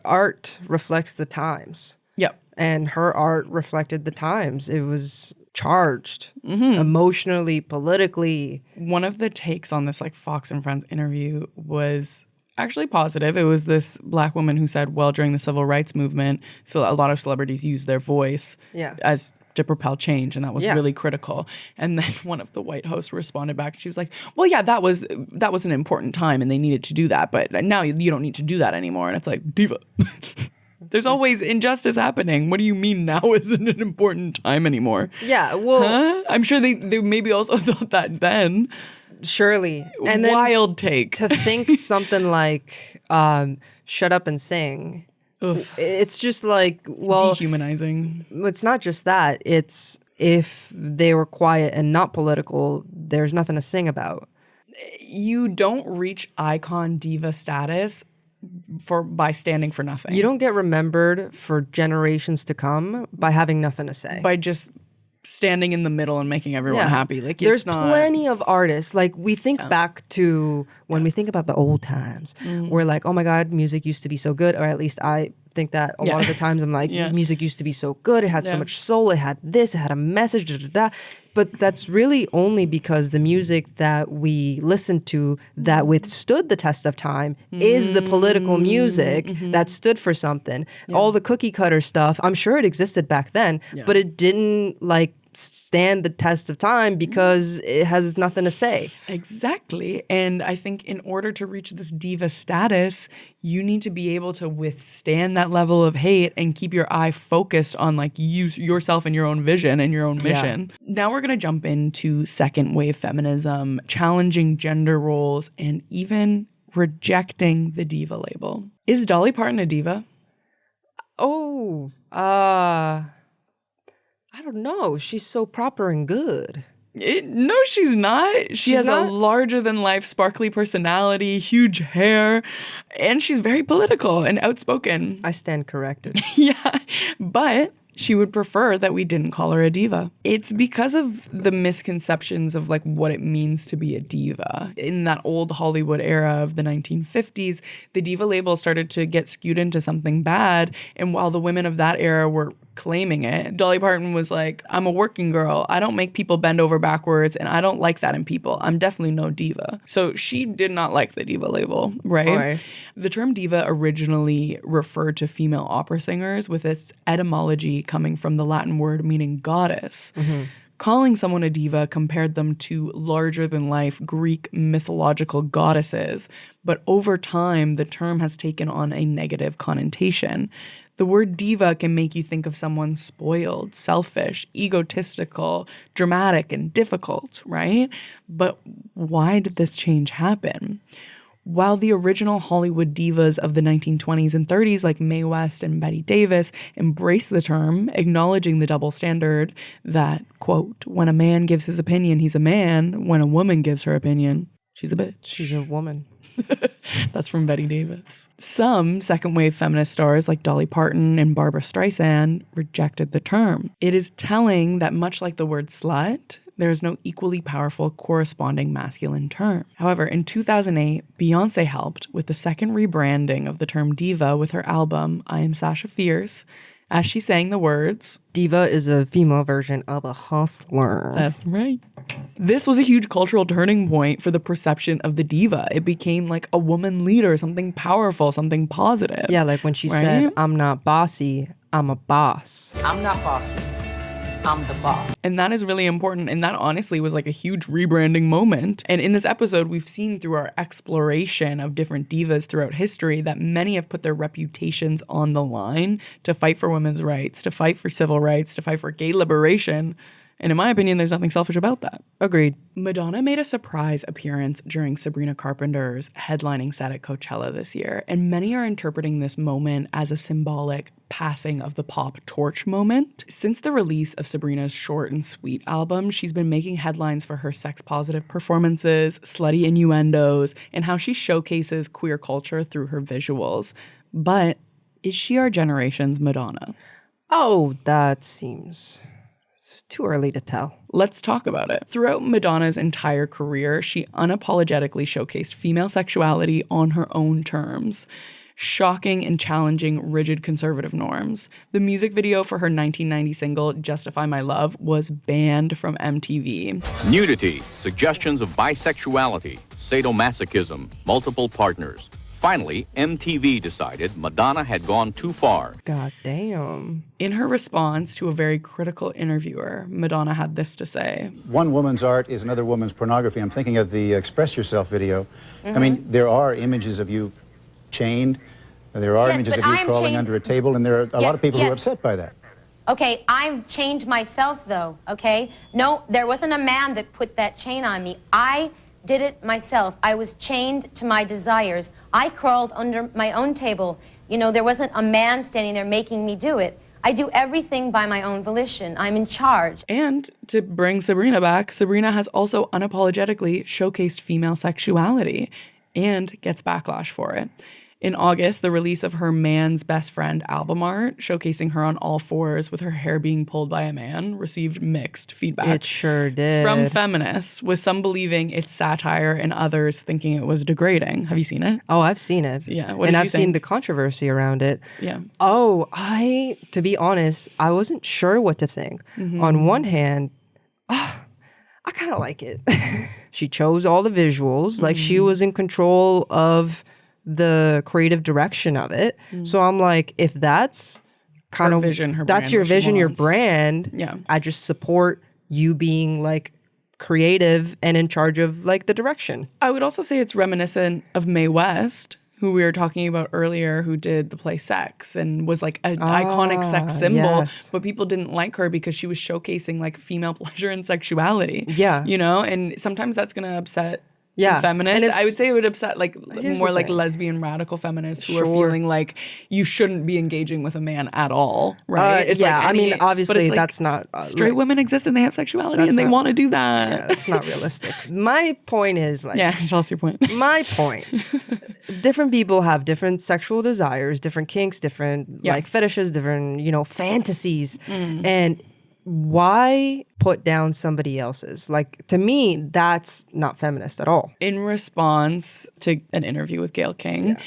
art reflects the times. Yep. And her art reflected the times. It was charged emotionally, politically. One of the takes on this like Fox and Friends interview was actually positive. It was this Black woman who said, well, during the civil rights movement, so a lot of celebrities used their voice as to propel change, and that was really critical. And then one of the white hosts responded back. She was like, well, yeah, that was an important time and they needed to do that, but now you don't need to do that anymore. And it's like, Diva. There's always injustice happening. What do you mean now isn't an important time anymore? Yeah, well... I'm sure they maybe also thought that then. Surely. And wild take. To think something like, shut up and sing. Oof. It's just like, well... Dehumanizing. It's not just that. It's if they were quiet and not political, there's nothing to sing about. You don't reach icon diva status by standing for nothing. You don't get remembered for generations to come by having nothing to say. By just standing in the middle and making everyone happy. Like there's it's not... plenty of artists. Like we think back to when we think about the old times. We're like, oh my God, music used to be so good. Or at least I think that a lot of the times I'm like, music used to be so good. It had so much soul. It had this. It had a message. Da, da, da. But that's really only because the music that we listened to that withstood the test of time is the political music that stood for something. All the cookie cutter stuff, I'm sure it existed back then, but it didn't like stand the test of time because it has nothing to say. Exactly. And I think in order to reach this diva status, you need to be able to withstand that level of hate and keep your eye focused on like yourself and your own vision and your own mission. Now we're going to jump into second wave feminism, challenging gender roles, and even rejecting the diva label. Is Dolly Parton a diva? I don't know. She's so proper and good. No, she's not. She has a larger-than-life, sparkly personality, huge hair, and she's very political and outspoken. I stand corrected. Yeah, but she would prefer that we didn't call her a diva. It's because of the misconceptions of like what it means to be a diva. In that old Hollywood era of the 1950s, the diva label started to get skewed into something bad, and while the women of that era were claiming it, Dolly Parton was like, I'm a working girl. I don't make people bend over backwards, and I don't like that in people. I'm definitely no diva. So she did not like the diva label, right? The term diva originally referred to female opera singers, with its etymology coming from the Latin word meaning goddess. Calling someone a diva compared them to larger-than-life Greek mythological goddesses, but over time, the term has taken on a negative connotation. The word diva can make you think of someone spoiled, selfish, egotistical, dramatic, and difficult, right? But why did this change happen? While the original Hollywood divas of the 1920s and 30s, like Mae West and Bette Davis, embraced the term, acknowledging the double standard that, quote, when a man gives his opinion, he's a man. When a woman gives her opinion, she's a bitch. She's a woman. That's from Bette Davis. Some second-wave feminist stars like Dolly Parton and Barbra Streisand rejected the term. It is telling that much like the word slut, there is no equally powerful corresponding masculine term. However, in 2008, Beyoncé helped with the second rebranding of the term diva with her album I Am Sasha Fierce, as she sang the words, "Diva is a female version of a hustler." That's right. This was a huge cultural turning point for the perception of the diva. It became like a woman leader, something powerful, something positive. Yeah, like when she said, "I'm not bossy, I'm a boss." I'm not bossy. I'm the boss. And that is really important. And that honestly was like a huge rebranding moment. And in this episode, we've seen through our exploration of different divas throughout history that many have put their reputations on the line to fight for women's rights, to fight for civil rights, to fight for gay liberation. And in my opinion, there's nothing selfish about that. Agreed. Madonna made a surprise appearance during Sabrina Carpenter's headlining set at Coachella this year, and many are interpreting this moment as a symbolic passing of the pop torch moment. Since the release of Sabrina's Short and Sweet album, she's been making headlines for her sex-positive performances, slutty innuendos, and how she showcases queer culture through her visuals. But is she our generation's Madonna? Oh, that seems... It's too early to tell. Let's talk about it. Throughout Madonna's entire career, she unapologetically showcased female sexuality on her own terms, shocking and challenging rigid conservative norms. The music video for her 1990 single, Justify My Love, was banned from MTV. Nudity, suggestions of bisexuality, sadomasochism, multiple partners. Finally, MTV decided Madonna had gone too far. God damn. In her response to a very critical interviewer, Madonna had this to say. One woman's art is another woman's pornography. I'm thinking of the Express Yourself video. I mean, there are images of you chained. There are images of you crawling under a table, and there are a lot of people who are upset by that. Okay, I've chained myself, though, okay? No, there wasn't a man that put that chain on me. I did it myself. I was chained to my desires. I crawled under my own table. You know, there wasn't a man standing there making me do it. I do everything by my own volition. I'm in charge. And to bring Sabrina back, Sabrina has also unapologetically showcased female sexuality and gets backlash for it. In August, the release of her Man's Best Friend album art, showcasing her on all fours with her hair being pulled by a man, received mixed feedback. It sure did. From feminists, with some believing it's satire and others thinking it was degrading. Have you seen it? Oh, I've seen it. Yeah. And I've seen the controversy around it. Yeah. Oh, to be honest, I wasn't sure what to think. Mm-hmm. On one hand, I kind of like it. She chose all the visuals, like she was in control of the creative direction of it. So I'm like, if that's kind of vision, her that's brand, your what she vision, your wants. brand, Yeah. I just support you being like creative and in charge of like the direction. I would also say it's reminiscent of Mae West, who we were talking about earlier, who did the play Sex and was like an iconic sex symbol, yes. but people didn't like her because she was showcasing like female pleasure and sexuality. Yeah. You know, and sometimes that's going to upset Yeah. some feminists. And I would say it would upset like Here's more the like thing. lesbian radical feminists who Sure. are feeling like you shouldn't be engaging with a man at all, right? Yeah, like I mean, but obviously it's like that's not... straight like, women exist and they have sexuality that's and they not- want to do that. Yeah, that's not realistic. My point is like... Yeah, tell us your point. My point. Different people have different sexual desires, different kinks, different like fetishes, different, fantasies. And why put down somebody else's? Like, to me, that's not feminist at all. In response to an interview with Gayle King,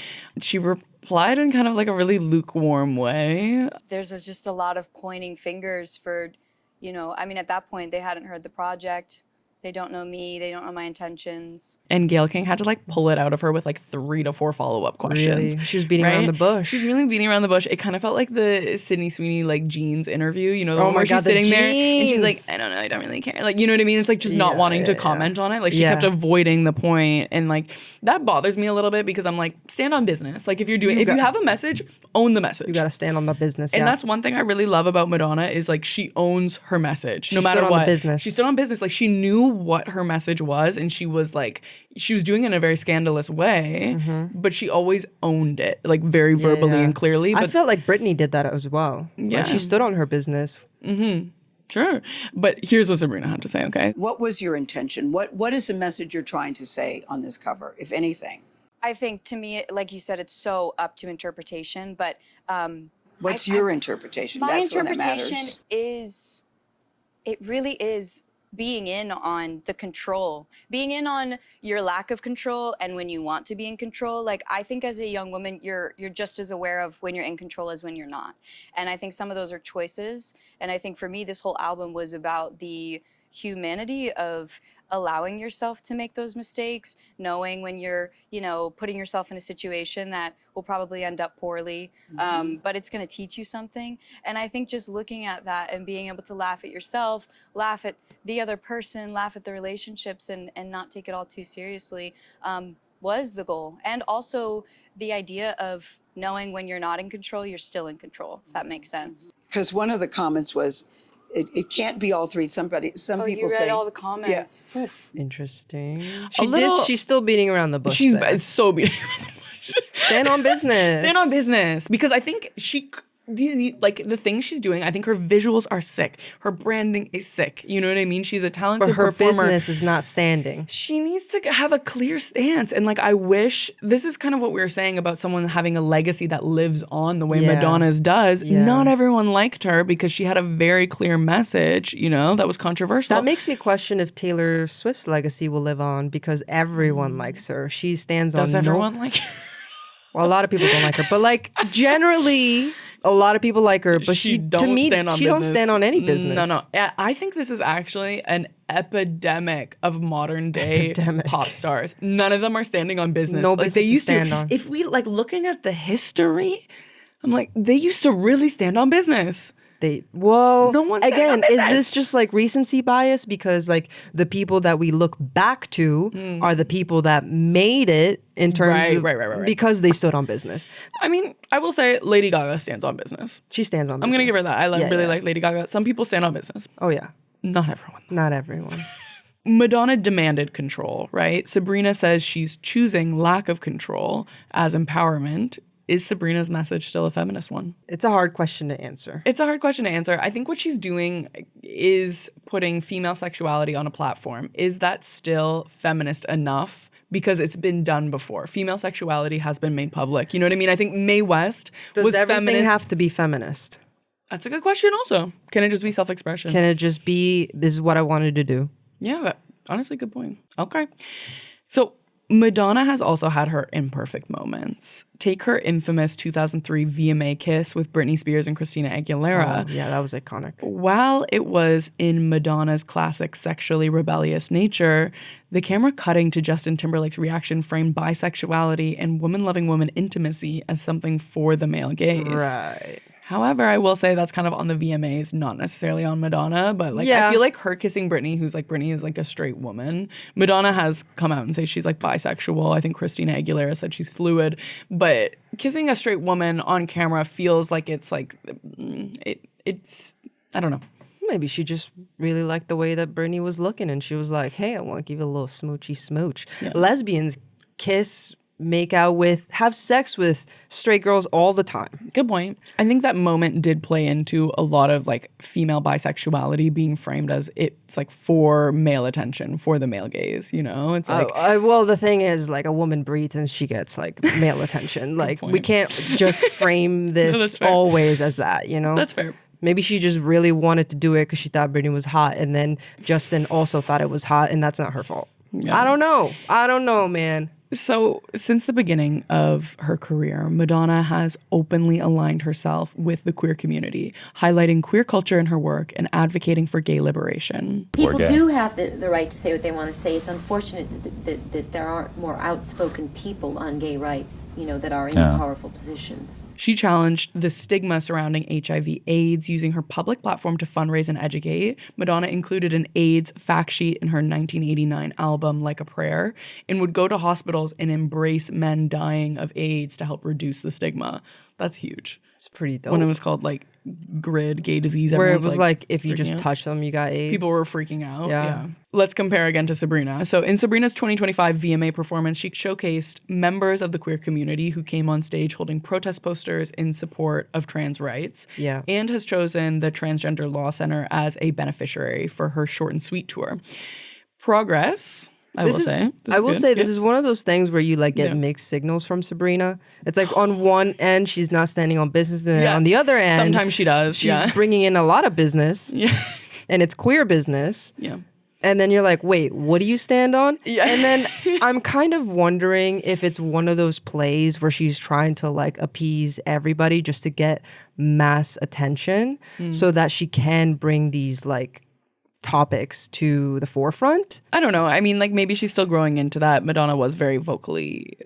she replied in kind of like a really lukewarm way. There's just a lot of pointing fingers for, at that point, they hadn't heard the project. They don't know me. They don't know my intentions. And Gayle King had to like pull it out of her with like 3 to 4 follow-up questions. Really? She was beating around the bush. She was really beating around the bush. It kind of felt like the Sydney Sweeney like jeans interview, the Oh one my where God, she's the sitting there and she's like, jeans. I don't know, I don't really care. Like, you know what I mean? It's like just not wanting to comment on it. Like she Yeah. kept avoiding the point, and like that bothers me a little bit because I'm like, stand on business. Like if you have a message, own the message. You got to stand on the business. And yeah. that's one thing I really love about Madonna is like she owns her message no She matter stood on what. the business. She stood on business. Like she knew what her message was, and she was doing it in a very scandalous way, but she always owned it, like very verbally and clearly. But I felt like Britney did that as well. Yeah. Like she stood on her business. Sure. But here's what Sabrina had to say, okay? What was your intention? What is the message you're trying to say on this cover, if anything? I think, to me, like you said, it's so up to interpretation, but... What's your interpretation? My That's when it interpretation matters. is... It really is being in on the control, being in on your lack of control and when you want to be in control. Like, I think as a young woman, you're just as aware of when you're in control as when you're not. And I think some of those are choices. And I think for me, this whole album was about the humanity of allowing yourself to make those mistakes, knowing when you're, you know, putting yourself in a situation that will probably end up poorly, but it's going to teach you something. And I think just looking at that and being able to laugh at yourself, laugh at the other person, laugh at the relationships, and not take it all too seriously was the goal. And also the idea of knowing when you're not in control, you're still in control, if that makes sense. Because one of the comments was, it can't be all three. Some people you say. read all the comments. Yeah. Interesting. little- She's still beating around the bush. She's there. so beating around the bush. Stand on business. Stand on business. Because I think the things she's doing, I think her visuals are sick. Her branding is sick. You know what I mean? She's a talented But her performer. business is not standing. She needs to have a clear stance. And like, I wish, this is kind of what we were saying about someone having a legacy that lives on the way Madonna's does. Yeah. Not everyone liked her because she had a very clear message, you know, that was controversial. That makes me question if Taylor Swift's legacy will live on because everyone likes her. She stands on Does everyone like her? Well, a lot of people don't like her, but like generally, a lot of people like her. But she don't to me, stand on she business. don't stand on any business. No. I think this is actually an epidemic of modern day pop stars. None of them are standing on business. No like business they to used stand to. on. If we like looking at the history, I'm like, they used to really stand on business. No one's again, saying is that. this just like recency bias? Because like the people that we look back to are the people that made it in terms of right. because they stood on business. I mean, I will say Lady Gaga stands on business. She stands on business. I'm going to give her that. I really Yeah. like Lady Gaga. Some people stand on business. Oh, yeah. Not everyone. Not everyone. Madonna demanded control, right? Sabrina says she's choosing lack of control as empowerment. Is Sabrina's message still a feminist one? It's a hard question to answer. It's a hard question to answer. I think what she's doing is putting female sexuality on a platform. Is that still feminist enough? Because it's been done before. Female sexuality has been made public. You know what I mean? I think Mae West Does was everything feminist. have to be feminist? That's a good question also. Can it just be self-expression? Can it just be, this is what I wanted to do? Yeah, honestly, good point. Okay. So Madonna has also had her imperfect moments. Take her infamous 2003 VMA kiss with Britney Spears and Christina Aguilera. Oh, yeah, that was iconic. While it was in Madonna's classic sexually rebellious nature, the camera cutting to Justin Timberlake's reaction framed bisexuality and woman-loving woman intimacy as something for the male gaze. Right. However, I will say that's kind of on the VMAs, not necessarily on Madonna, but like Yeah. I feel like her kissing Britney, who's like Britney is like a straight woman. Madonna has come out and say she's like bisexual. I think Christina Aguilera said she's fluid, but kissing a straight woman on camera feels like it's like it's I don't know. Maybe she just really liked the way that Britney was looking and she was like, hey, I want to give you a little smoochy smooch. Yeah. Lesbians kiss, make out with, have sex with straight girls all the time. Good point. I think that moment did play into a lot of like female bisexuality being framed as it's like for male attention, for the male gaze, you know? It's like Well, the thing is, like, a woman breathes and she gets like male attention. Like, we can't just frame that's this fair. always as that, you know? That's fair. Maybe she just really wanted to do it because she thought Britney was hot, and then Justin also thought it was hot, and that's not her fault. Yeah. I don't know, man. So, since the beginning of her career, Madonna has openly aligned herself with the queer community, highlighting queer culture in her work and advocating for gay liberation. People do have the right to say what they want to say. It's unfortunate that there aren't more outspoken people on gay rights, you know, that are in powerful positions. She challenged the stigma surrounding HIV/AIDS, using her public platform to fundraise and educate. Madonna included an AIDS fact sheet in her 1989 album, Like a Prayer, and would go to hospitals and embrace men dying of AIDS to help reduce the stigma. That's huge. It's pretty dope. When it was called like GRID, gay disease. Where it everyone's, was like if you freaking just out. touch them, you got AIDS. People were freaking out. Yeah. Yeah. Let's compare again to Sabrina. So in Sabrina's 2025 VMA performance, she showcased members of the queer community who came on stage holding protest posters in support of trans rights. Yeah. And has chosen the Transgender Law Center as a beneficiary for her Short and Sweet tour. Progress. I will say this is one of those things where you like get mixed signals from Sabrina. It's like on one end she's not standing on business, and then on the other end sometimes she does. She's bringing in a lot of business. Yeah, and it's queer business. Yeah. And then you're like, wait, what do you stand on? Yeah. And then I'm kind of wondering if it's one of those plays where she's trying to like appease everybody just to get mass attention so that she can bring these like topics to the forefront. I don't know. I mean, like maybe she's still growing into that. Madonna was very vocally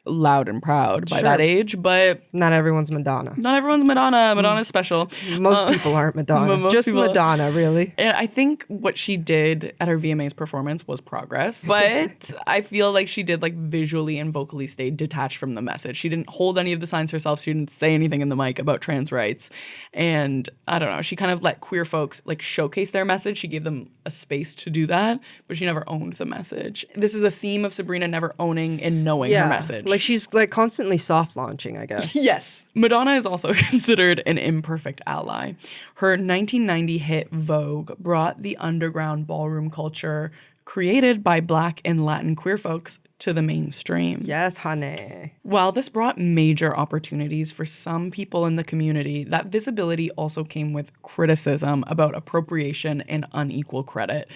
loud and proud by that age, but not everyone's Madonna. Not everyone's Madonna. Madonna's special. Most people aren't Madonna. Just Madonna, really. And I think what she did at her VMAs performance was progress, but I feel like she did like visually and vocally stayed detached from the message. She didn't hold any of the signs herself. She didn't say anything in the mic about trans rights. And I don't know, she kind of let queer folks like showcase their message. She gave them a space to do that, but she never owned the message. This is a theme of Sabrina never owning and knowing her message. Like she's like constantly soft launching, I guess. Yes. Madonna is also considered an imperfect ally. Her 1990 hit Vogue brought the underground ballroom culture created by Black and Latin queer folks to the mainstream. Yes, honey. While this brought major opportunities for some people in the community, that visibility also came with criticism about appropriation and unequal credit.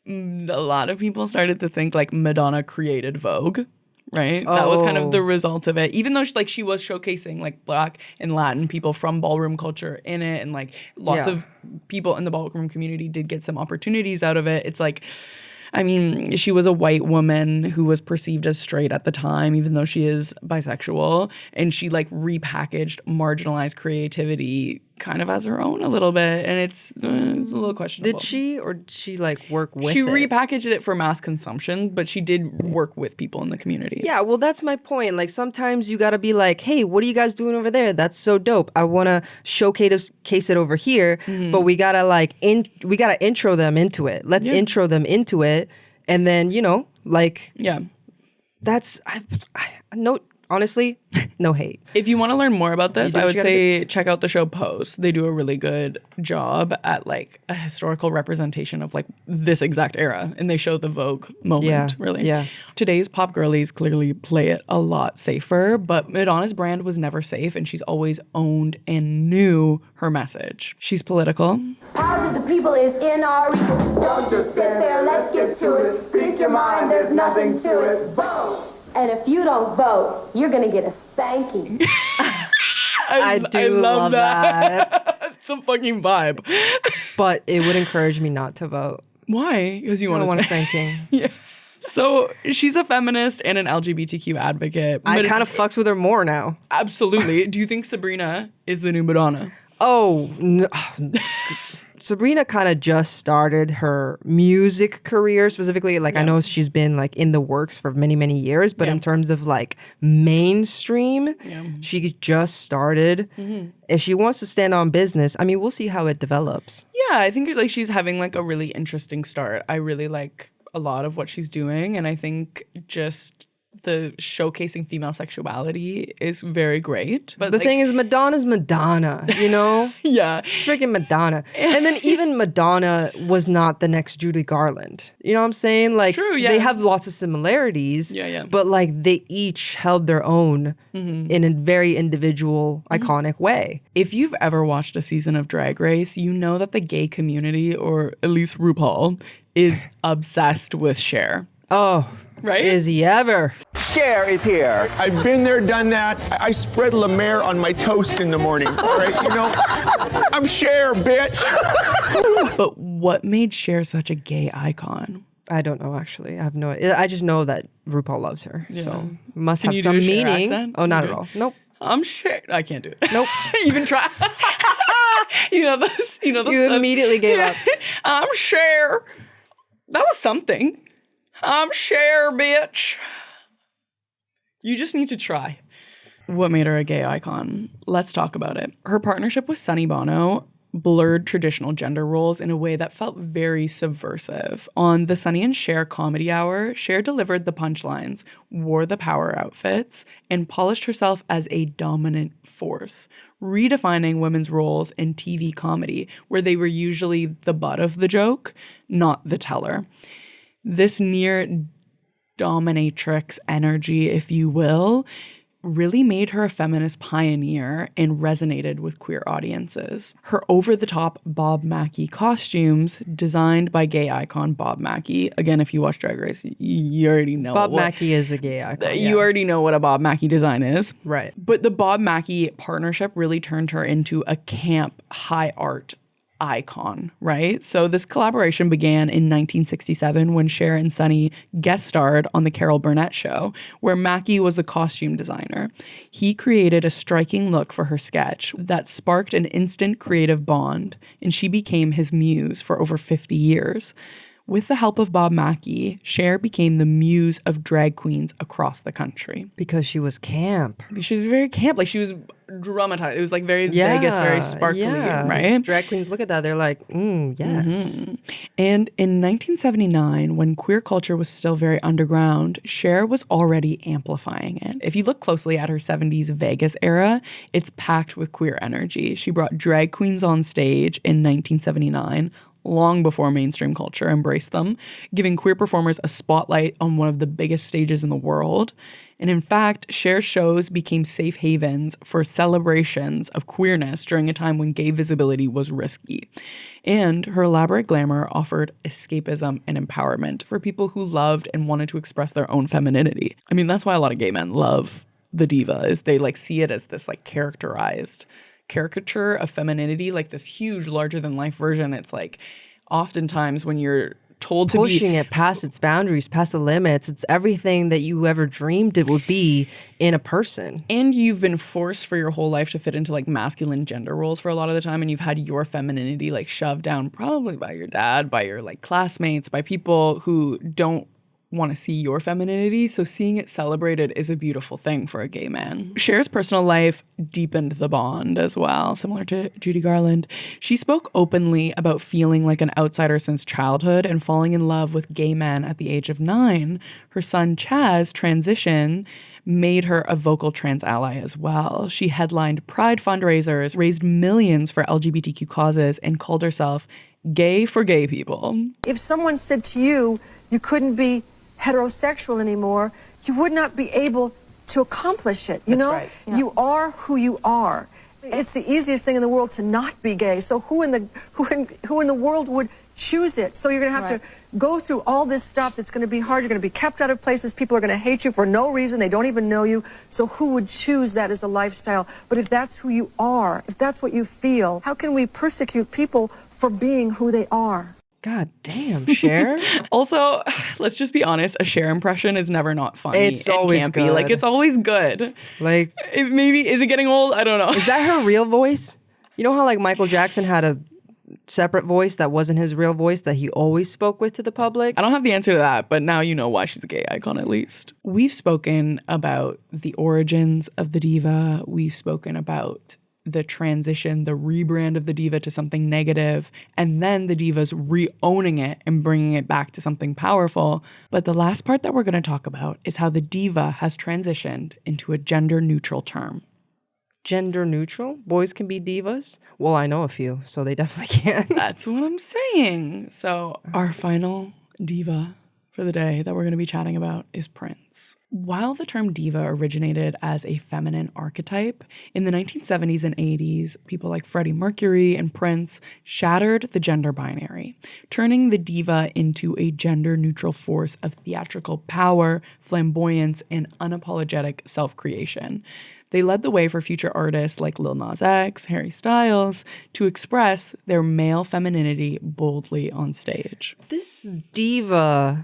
A lot of people started to think like Madonna created Vogue. Right? That was kind of the result of it. Even though she was showcasing like Black and Latin people from ballroom culture in it, and like lots of people in the ballroom community did get some opportunities out of it. It's like, I mean, she was a white woman who was perceived as straight at the time, even though she is bisexual. And she like repackaged marginalized creativity kind of as her own a little bit. And it's a little questionable. Did she, or did she like work with She it? repackaged it for mass consumption, but she did work with people in the community. Yeah, well, that's my point. Like sometimes you got to be like, hey, what are you guys doing over there? That's so dope. I want to showcase it over here, but we got to like, we got to intro them into it. Let's intro them into it. And then, you know, like, that's, honestly, no hate. If you want to learn more about this, I would say check out the show Pose. They do a really good job at like a historical representation of like this exact era, and they show the Vogue moment, really. Yeah. Today's pop girlies clearly play it a lot safer, but Madonna's brand was never safe, and she's always owned and knew her message. She's political. Power to the people is in our reach. Don't just sit there, let's get to it. Speak your mind, there's nothing to it. Vote! And if you don't vote, you're going to get a spanking. I love that. It's a fucking vibe. But it would encourage me not to vote. Why? Because you want a spanking. Yeah. So she's a feminist and an LGBTQ advocate. I kind of fucks with her more now. Absolutely. Do you think Sabrina is the new Madonna? Oh, no. Sabrina kind of just started her music career specifically. Like I know she's been like in the works for many, many years, but in terms of like mainstream, she just started. If she wants to stand on business, I mean, we'll see how it develops. Yeah, I think like she's having like a really interesting start. I really like a lot of what she's doing, and I think just the showcasing female sexuality is very great. But the thing is, Madonna's Madonna, you know? Yeah. Freaking Madonna. And then even Madonna was not the next Judy Garland. You know what I'm saying? Like, true, yeah. They have lots of similarities. Yeah. But like they each held their own in a very individual, iconic way. If you've ever watched a season of Drag Race, you know that the gay community, or at least RuPaul, is obsessed with Cher. Oh, right? Is he ever? Cher is here. I've been there, done that. I spread La Mer on my toast in the morning. All right, you know, I'm Cher, bitch. But what made Cher such a gay icon? I don't know, actually. I have no idea. I just know that RuPaul loves her. Yeah. So must Can have you some do a Cher meaning. accent? Oh, not Okay. at all. Nope. I'm Cher. I can't do it. Nope. Even try. You know those. You immediately gave up. I'm Cher. That was something. I'm Cher, bitch. You just need to try. What made her a gay icon? Let's talk about it. Her partnership with Sonny Bono blurred traditional gender roles in a way that felt very subversive. On the Sonny and Cher Comedy Hour, Cher delivered the punchlines, wore the power outfits, and polished herself as a dominant force, redefining women's roles in TV comedy, where they were usually the butt of the joke, not the teller. This near dominatrix energy, if you will, really made her a feminist pioneer and resonated with queer audiences. Her over-the-top Bob Mackie costumes, designed by gay icon Bob Mackie. Again, if you watch Drag Race, you already know. Bob Mackie is a gay icon. You already know what a Bob Mackie design is. Right. But the Bob Mackie partnership really turned her into a camp, high art icon, right? So this collaboration began in 1967 when Cher and Sonny guest starred on the Carol Burnett show, where Mackie was the costume designer. He created a striking look for her sketch that sparked an instant creative bond, and she became his muse for over 50 years. With the help of Bob Mackie, Cher became the muse of drag queens across the country. Because she was camp. She was very camp. Like, she was dramatized. It was like very Vegas, very sparkly, right? Drag queens look at that. They're like, yes. Mm-hmm. And in 1979, when queer culture was still very underground, Cher was already amplifying it. If you look closely at her 70s Vegas era, it's packed with queer energy. She brought drag queens on stage in 1979, long before mainstream culture embraced them, giving queer performers a spotlight on one of the biggest stages in the world. And in fact, Cher's shows became safe havens for celebrations of queerness during a time when gay visibility was risky. And her elaborate glamour offered escapism and empowerment for people who loved and wanted to express their own femininity. I mean, that's why a lot of gay men love the diva, is they like see it as this like characterized caricature of femininity, like this huge larger than life version. It's like oftentimes when you're told to be pushing it past its boundaries, past the limits, it's everything that you ever dreamed it would be in a person. And you've been forced for your whole life to fit into like masculine gender roles for a lot of the time, and you've had your femininity like shoved down probably by your dad, by your like classmates, by people who don't want to see your femininity. So seeing it celebrated is a beautiful thing for a gay man. Cher's personal life deepened the bond as well, similar to Judy Garland. She spoke openly about feeling like an outsider since childhood and falling in love with gay men at the age of 9. Her son Chaz's transition made her a vocal trans ally as well. She headlined Pride fundraisers, raised millions for LGBTQ causes, and called herself gay for gay people. If someone said to you, you couldn't be heterosexual anymore, you would not be able to accomplish it. You know, you are who you are. It's the easiest thing in the world to not be gay. So who in the world would choose it? So you're going to have to go through all this stuff that's going to be hard. You're going to be kept out of places. People are going to hate you for no reason. They don't even know you. So who would choose that as a lifestyle? But if that's who you are, if that's what you feel, how can we persecute people for being who they are? God damn, Cher. Also, let's just be honest, a Cher impression is never not funny. It's always campy. good. Like, it's always good. Like, maybe, is it getting old? I don't know. Is that her real voice? You know how like Michael Jackson had a separate voice that wasn't his real voice that he always spoke with to the public? I don't have the answer to that, but now you know why she's a gay icon at least. We've spoken about the origins of the diva. We've spoken about the transition, the rebrand of the diva to something negative, and then the divas re-owning it and bringing it back to something powerful. But the last part that we're going to talk about is how the diva has transitioned into a gender-neutral term. Gender neutral? Boys can be divas? Well, I know a few, so they definitely can. That's what I'm saying. So our final diva for the day that we're going to be chatting about is Prince. While the term diva originated as a feminine archetype, in the 1970s and 80s, people like Freddie Mercury and Prince shattered the gender binary, turning the diva into a gender-neutral force of theatrical power, flamboyance, and unapologetic self-creation. They led the way for future artists like Lil Nas X, Harry Styles, to express their male femininity boldly on stage. This diva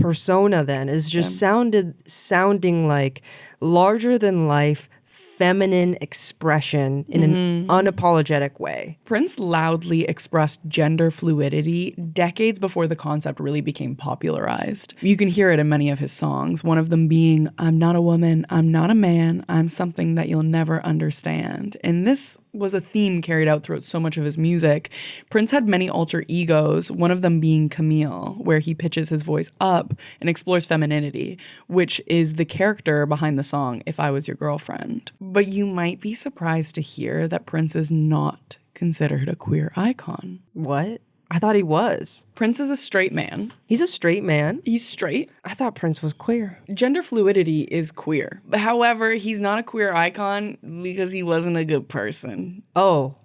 persona then is just sounding like larger than life feminine expression in an unapologetic way. Prince loudly expressed gender fluidity decades before the concept really became popularized. You can hear it in many of his songs, one of them being, "I'm not a woman, I'm not a man, I'm something that you'll never understand." And this was a theme carried out throughout so much of his music. Prince had many alter egos, one of them being Camille, where he pitches his voice up and explores femininity, which is the character behind the song If I Was Your Girlfriend. But you might be surprised to hear that Prince is not considered a queer icon. What? I thought he was. Prince is a straight man. He's a straight man. He's straight. I thought Prince was queer. Gender fluidity is queer. However, he's not a queer icon because he wasn't a good person. Oh.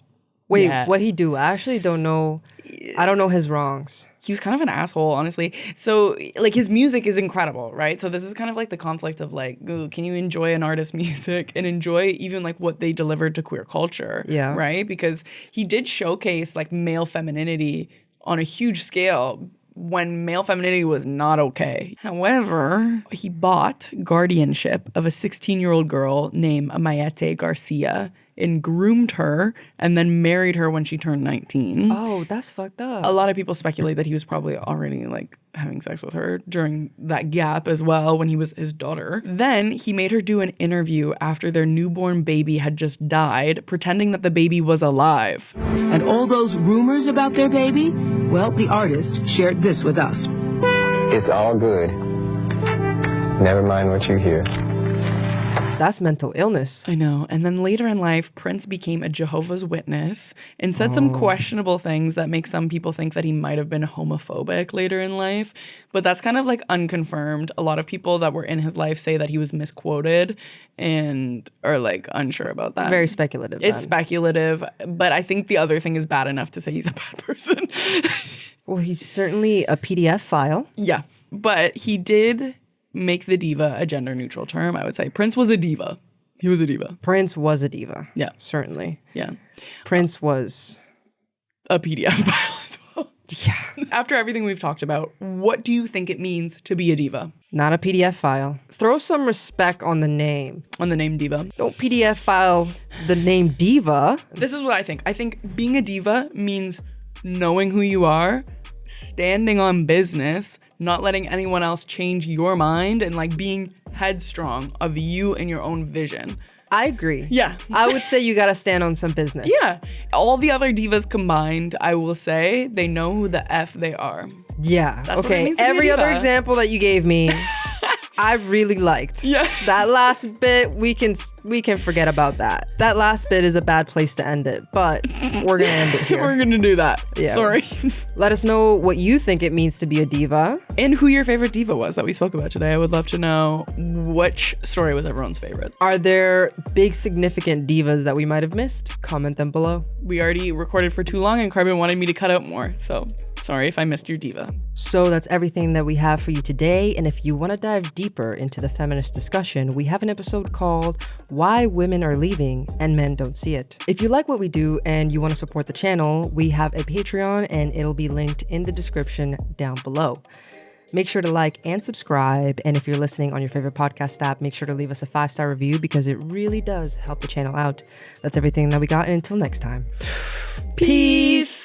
Wait, Yeah. what'd he do? I actually don't know. I don't know his wrongs. He was kind of an asshole, honestly. So, like, his music is incredible, right? So this is kind of like the conflict of, like, ooh, can you enjoy an artist's music and enjoy even, like, what they delivered to queer culture? Yeah. Right? Because he did showcase, like, male femininity on a huge scale when male femininity was not okay. However, he bought guardianship of a 16-year-old girl named Mayete Garcia and groomed her and then married her when she turned 19. Oh, that's fucked up. A lot of people speculate that he was probably already like having sex with her during that gap as well when he was his daughter. Then he made her do an interview after their newborn baby had just died, pretending that the baby was alive. And all those rumors about their baby? Well, the artist shared this with us. It's all good. Never mind what you hear. That's mental illness. I know. And then later in life, Prince became a Jehovah's Witness and said some questionable things that make some people think that he might have been homophobic later in life. But that's kind of like unconfirmed. A lot of people that were in his life say that he was misquoted and are like unsure about that. Very speculative. It's then. speculative. But I think the other thing is bad enough to say he's a bad person. Well, he's certainly a PDF file. Yeah. But he did make the diva a gender neutral term, I would say. Prince was a diva. He was a diva. Prince was a diva. Yeah. Certainly. Yeah. Prince was a PDF file as well. Yeah. After everything we've talked about, what do you think it means to be a diva? Not a PDF file. Throw some respect on the name. On the name diva. Don't PDF file the name diva. This is what I think. I think being a diva means knowing who you are, standing on business, not letting anyone else change your mind, and like being headstrong of you and your own vision. I agree. Yeah. I would say you gotta stand on some business. Yeah. All the other divas combined, I will say, they know who the F they are. Yeah. That's what it okay. means to be a Every other diva. example that you gave me, I really liked. Yeah. That last bit, we can forget about that. That last bit is a bad place to end it, but we're gonna end it here. We're gonna do that. Yeah. Sorry. Let us know what you think it means to be a diva. And who your favorite diva was that we spoke about today. I would love to know which story was everyone's favorite. Are there big significant divas that we might have missed? Comment them below. We already recorded for too long and Carbon wanted me to cut out more, so sorry if I missed your diva. So that's everything that we have for you today. And if you want to dive deeper into the feminist discussion, we have an episode called Why Women Are Leaving and Men Don't See It. If you like what we do and you want to support the channel, we have a Patreon and it'll be linked in the description down below. Make sure to like and subscribe. And if you're listening on your favorite podcast app, make sure to leave us a 5-star review because it really does help the channel out. That's everything that we got. And until next time, peace.